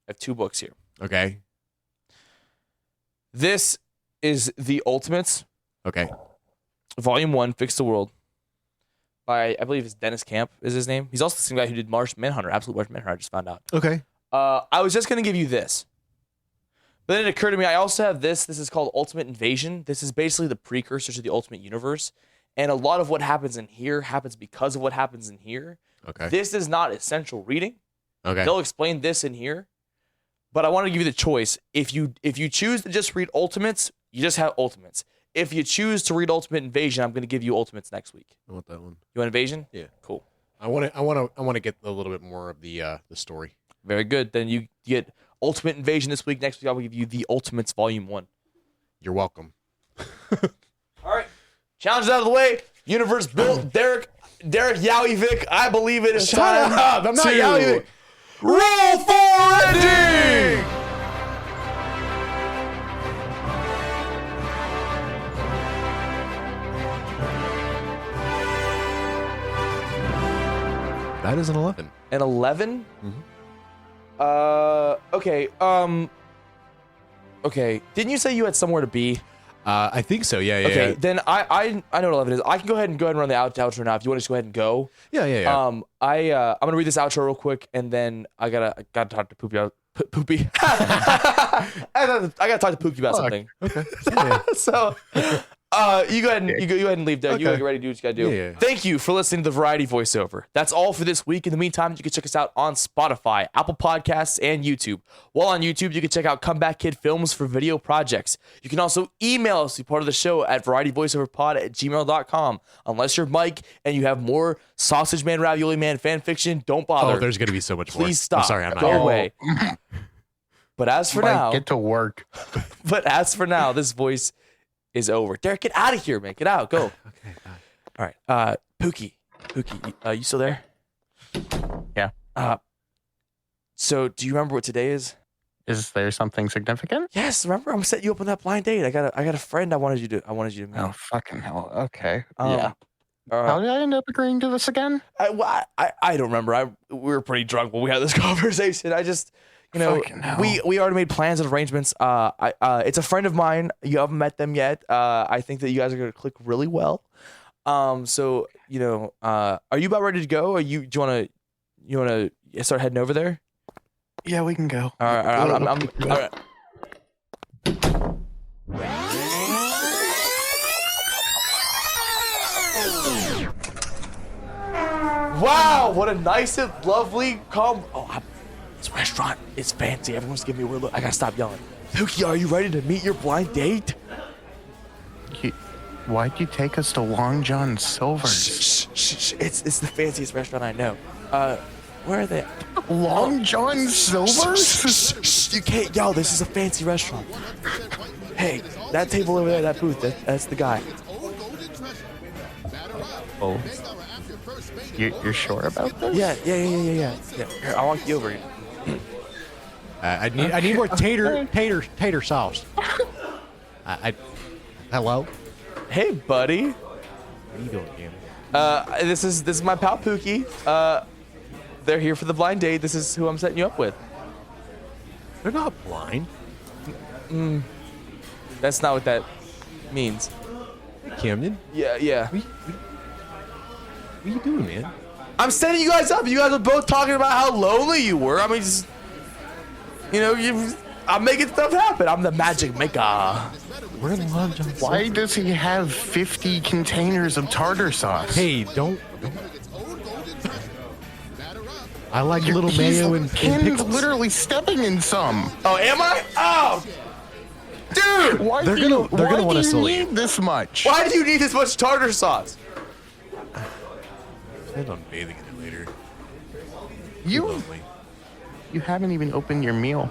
I have 2 books here. Okay? This is The Ultimates, Okay. Volume 1, Fix the World, by, I believe it's Dennis Camp is his name. He's also the same guy who did Martian Manhunter, Absolute Martian Manhunter, I just found out. Okay. I was just going to give you this. But then it occurred to me, I also have this. This is called Ultimate Invasion. This is basically the precursor to the Ultimate Universe. And a lot of what happens in here happens because of what happens in here. Okay. This is not essential reading. Okay. They'll explain this in here. But I want to give you the choice. If you choose to just read Ultimates, you just have Ultimates. If you choose to read Ultimate Invasion, I'm going to give you Ultimates next week. I want that one. You want Invasion? Yeah. Cool. I want to get a little bit more of the story. Very good. Then you get Ultimate Invasion this week. Next week, I'll give you the Ultimates Volume 1. You're welcome. All right. Challenge out of the way. Universe built. Derek Yowie-Vic. I believe it is time up. I'm not to Yowie-Vic. roll for ending. That is an 11. An 11? Okay. Okay. Didn't you say you had somewhere to be? I think so. Yeah. Okay. Yeah. Then I know what 11 is. I can go ahead and run the outro now. If you want to just go ahead and go. Yeah. I'm gonna read this outro real quick, and then I gotta talk to Poopy. Poopy. I gotta talk to Pookie about something. Okay. Yeah. So, You go ahead and you go ahead and leave, Doug. You Okay. get ready to do what you gotta do. Yeah. Thank you for listening to the Variety Voiceover. That's all for this week. In the meantime, you can check us out on Spotify, Apple Podcasts, and YouTube. While on YouTube, you can check out Comeback Kid Films for video projects. You can also email us to be part of the show at varietyvoiceoverpod@gmail.com. Unless you're Mike and you have more Sausage Man, Ravioli Man fan fiction, don't bother. Oh, there's gonna be so much more. Please stop. I'm sorry, I'm not. Go here. away. But as for now, Get to work. this voice is over. Derek, get out of here, man. Get out. Go. Okay. All right. Pookie, you still there? Yeah. So do you remember what today is? Is there something significant? Yes. Remember, I'm setting you up on that blind date. I got a friend I wanted you to meet. Oh, fucking hell. Okay. Yeah. How did I end up agreeing to this again? I don't remember. We were pretty drunk when we had this conversation. I just, Fucking hell. we already made plans and arrangements. It's a friend of mine. You haven't met them yet. I think that you guys are gonna click really well. So are you about ready to go? Or do you wanna start heading over there? Yeah, we can go. All right. I'm all right. Wow, what a nice and lovely this restaurant is fancy. Everyone's giving me a weird look. I gotta stop yelling. Pookie, are you ready to meet your blind date? Why'd you take us to Long John Silver's? Shh. It's the fanciest restaurant I know. Where are they? Long John Silver's? Shh. You can't yell. This is a fancy restaurant. Hey, that table over there, that booth, that's the guy. Oh. You're sure about this? Yeah. Here, I'll walk you over here. I need more tater sauce. Hello. Hey, buddy. What are you doing, man? This is my pal Pookie. They're here for the blind date. This is who I'm setting you up with. They're not blind. That's not what that means. Hey, Camden. Yeah. What are you doing, man? I'm setting you guys up. You guys were both talking about how lonely you were. I mean, just, I'm making stuff happen. I'm the magic maker. We're in Long John Silver's. Why does he have 50 containers of tartar sauce? Hey, don't. I like little He's mayo and pickles. literally stepping in some. Oh, am I? Oh, dude. Why They're do gonna why wanna do you sully you. need this much? Why do you need this much tartar sauce? Plan on bathing in it later. You Lovely. you haven't even opened your meal.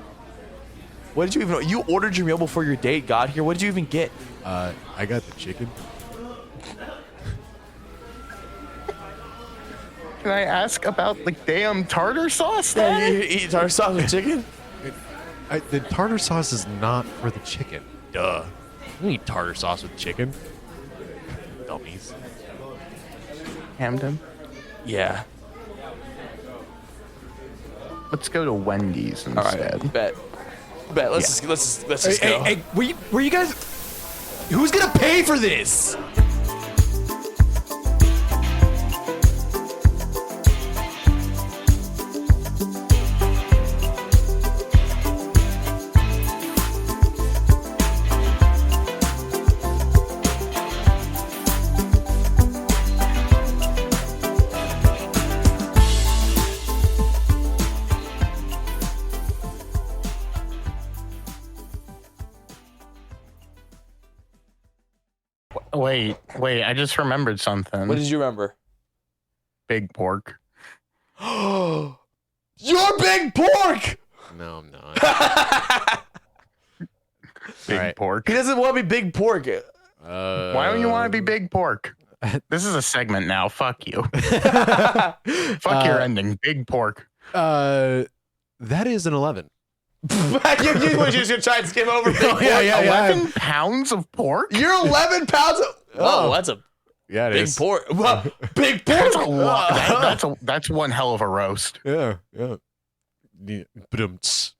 What did you even? You ordered your meal before your date got here. What did you even get? I got the chicken. Can I ask about the damn tartar sauce? Yeah, Then? you eat tartar sauce with chicken. The tartar sauce is not for the chicken. Duh. You don't eat tartar sauce with chicken. Dummies. Hamden, Yeah. let's go to Wendy's All instead. right. Bet. Let's just go. Hey, were you guys? Who's gonna pay for this? Wait, I just remembered something. What did you remember? Big pork. You're big pork. No, I'm not. Big right. pork. He doesn't want to be big pork. Why don't you want to be big pork? This is a segment now. Fuck you. Fuck your ending. Big pork. That is an 11. you were just gonna try and skim over big pork. Yeah. 11 pounds of pork? You're 11 pounds of. Oh, that's a Yeah, it big is. pork. Big pork. That's a lot. That's one hell of a roast. Yeah. Badumts.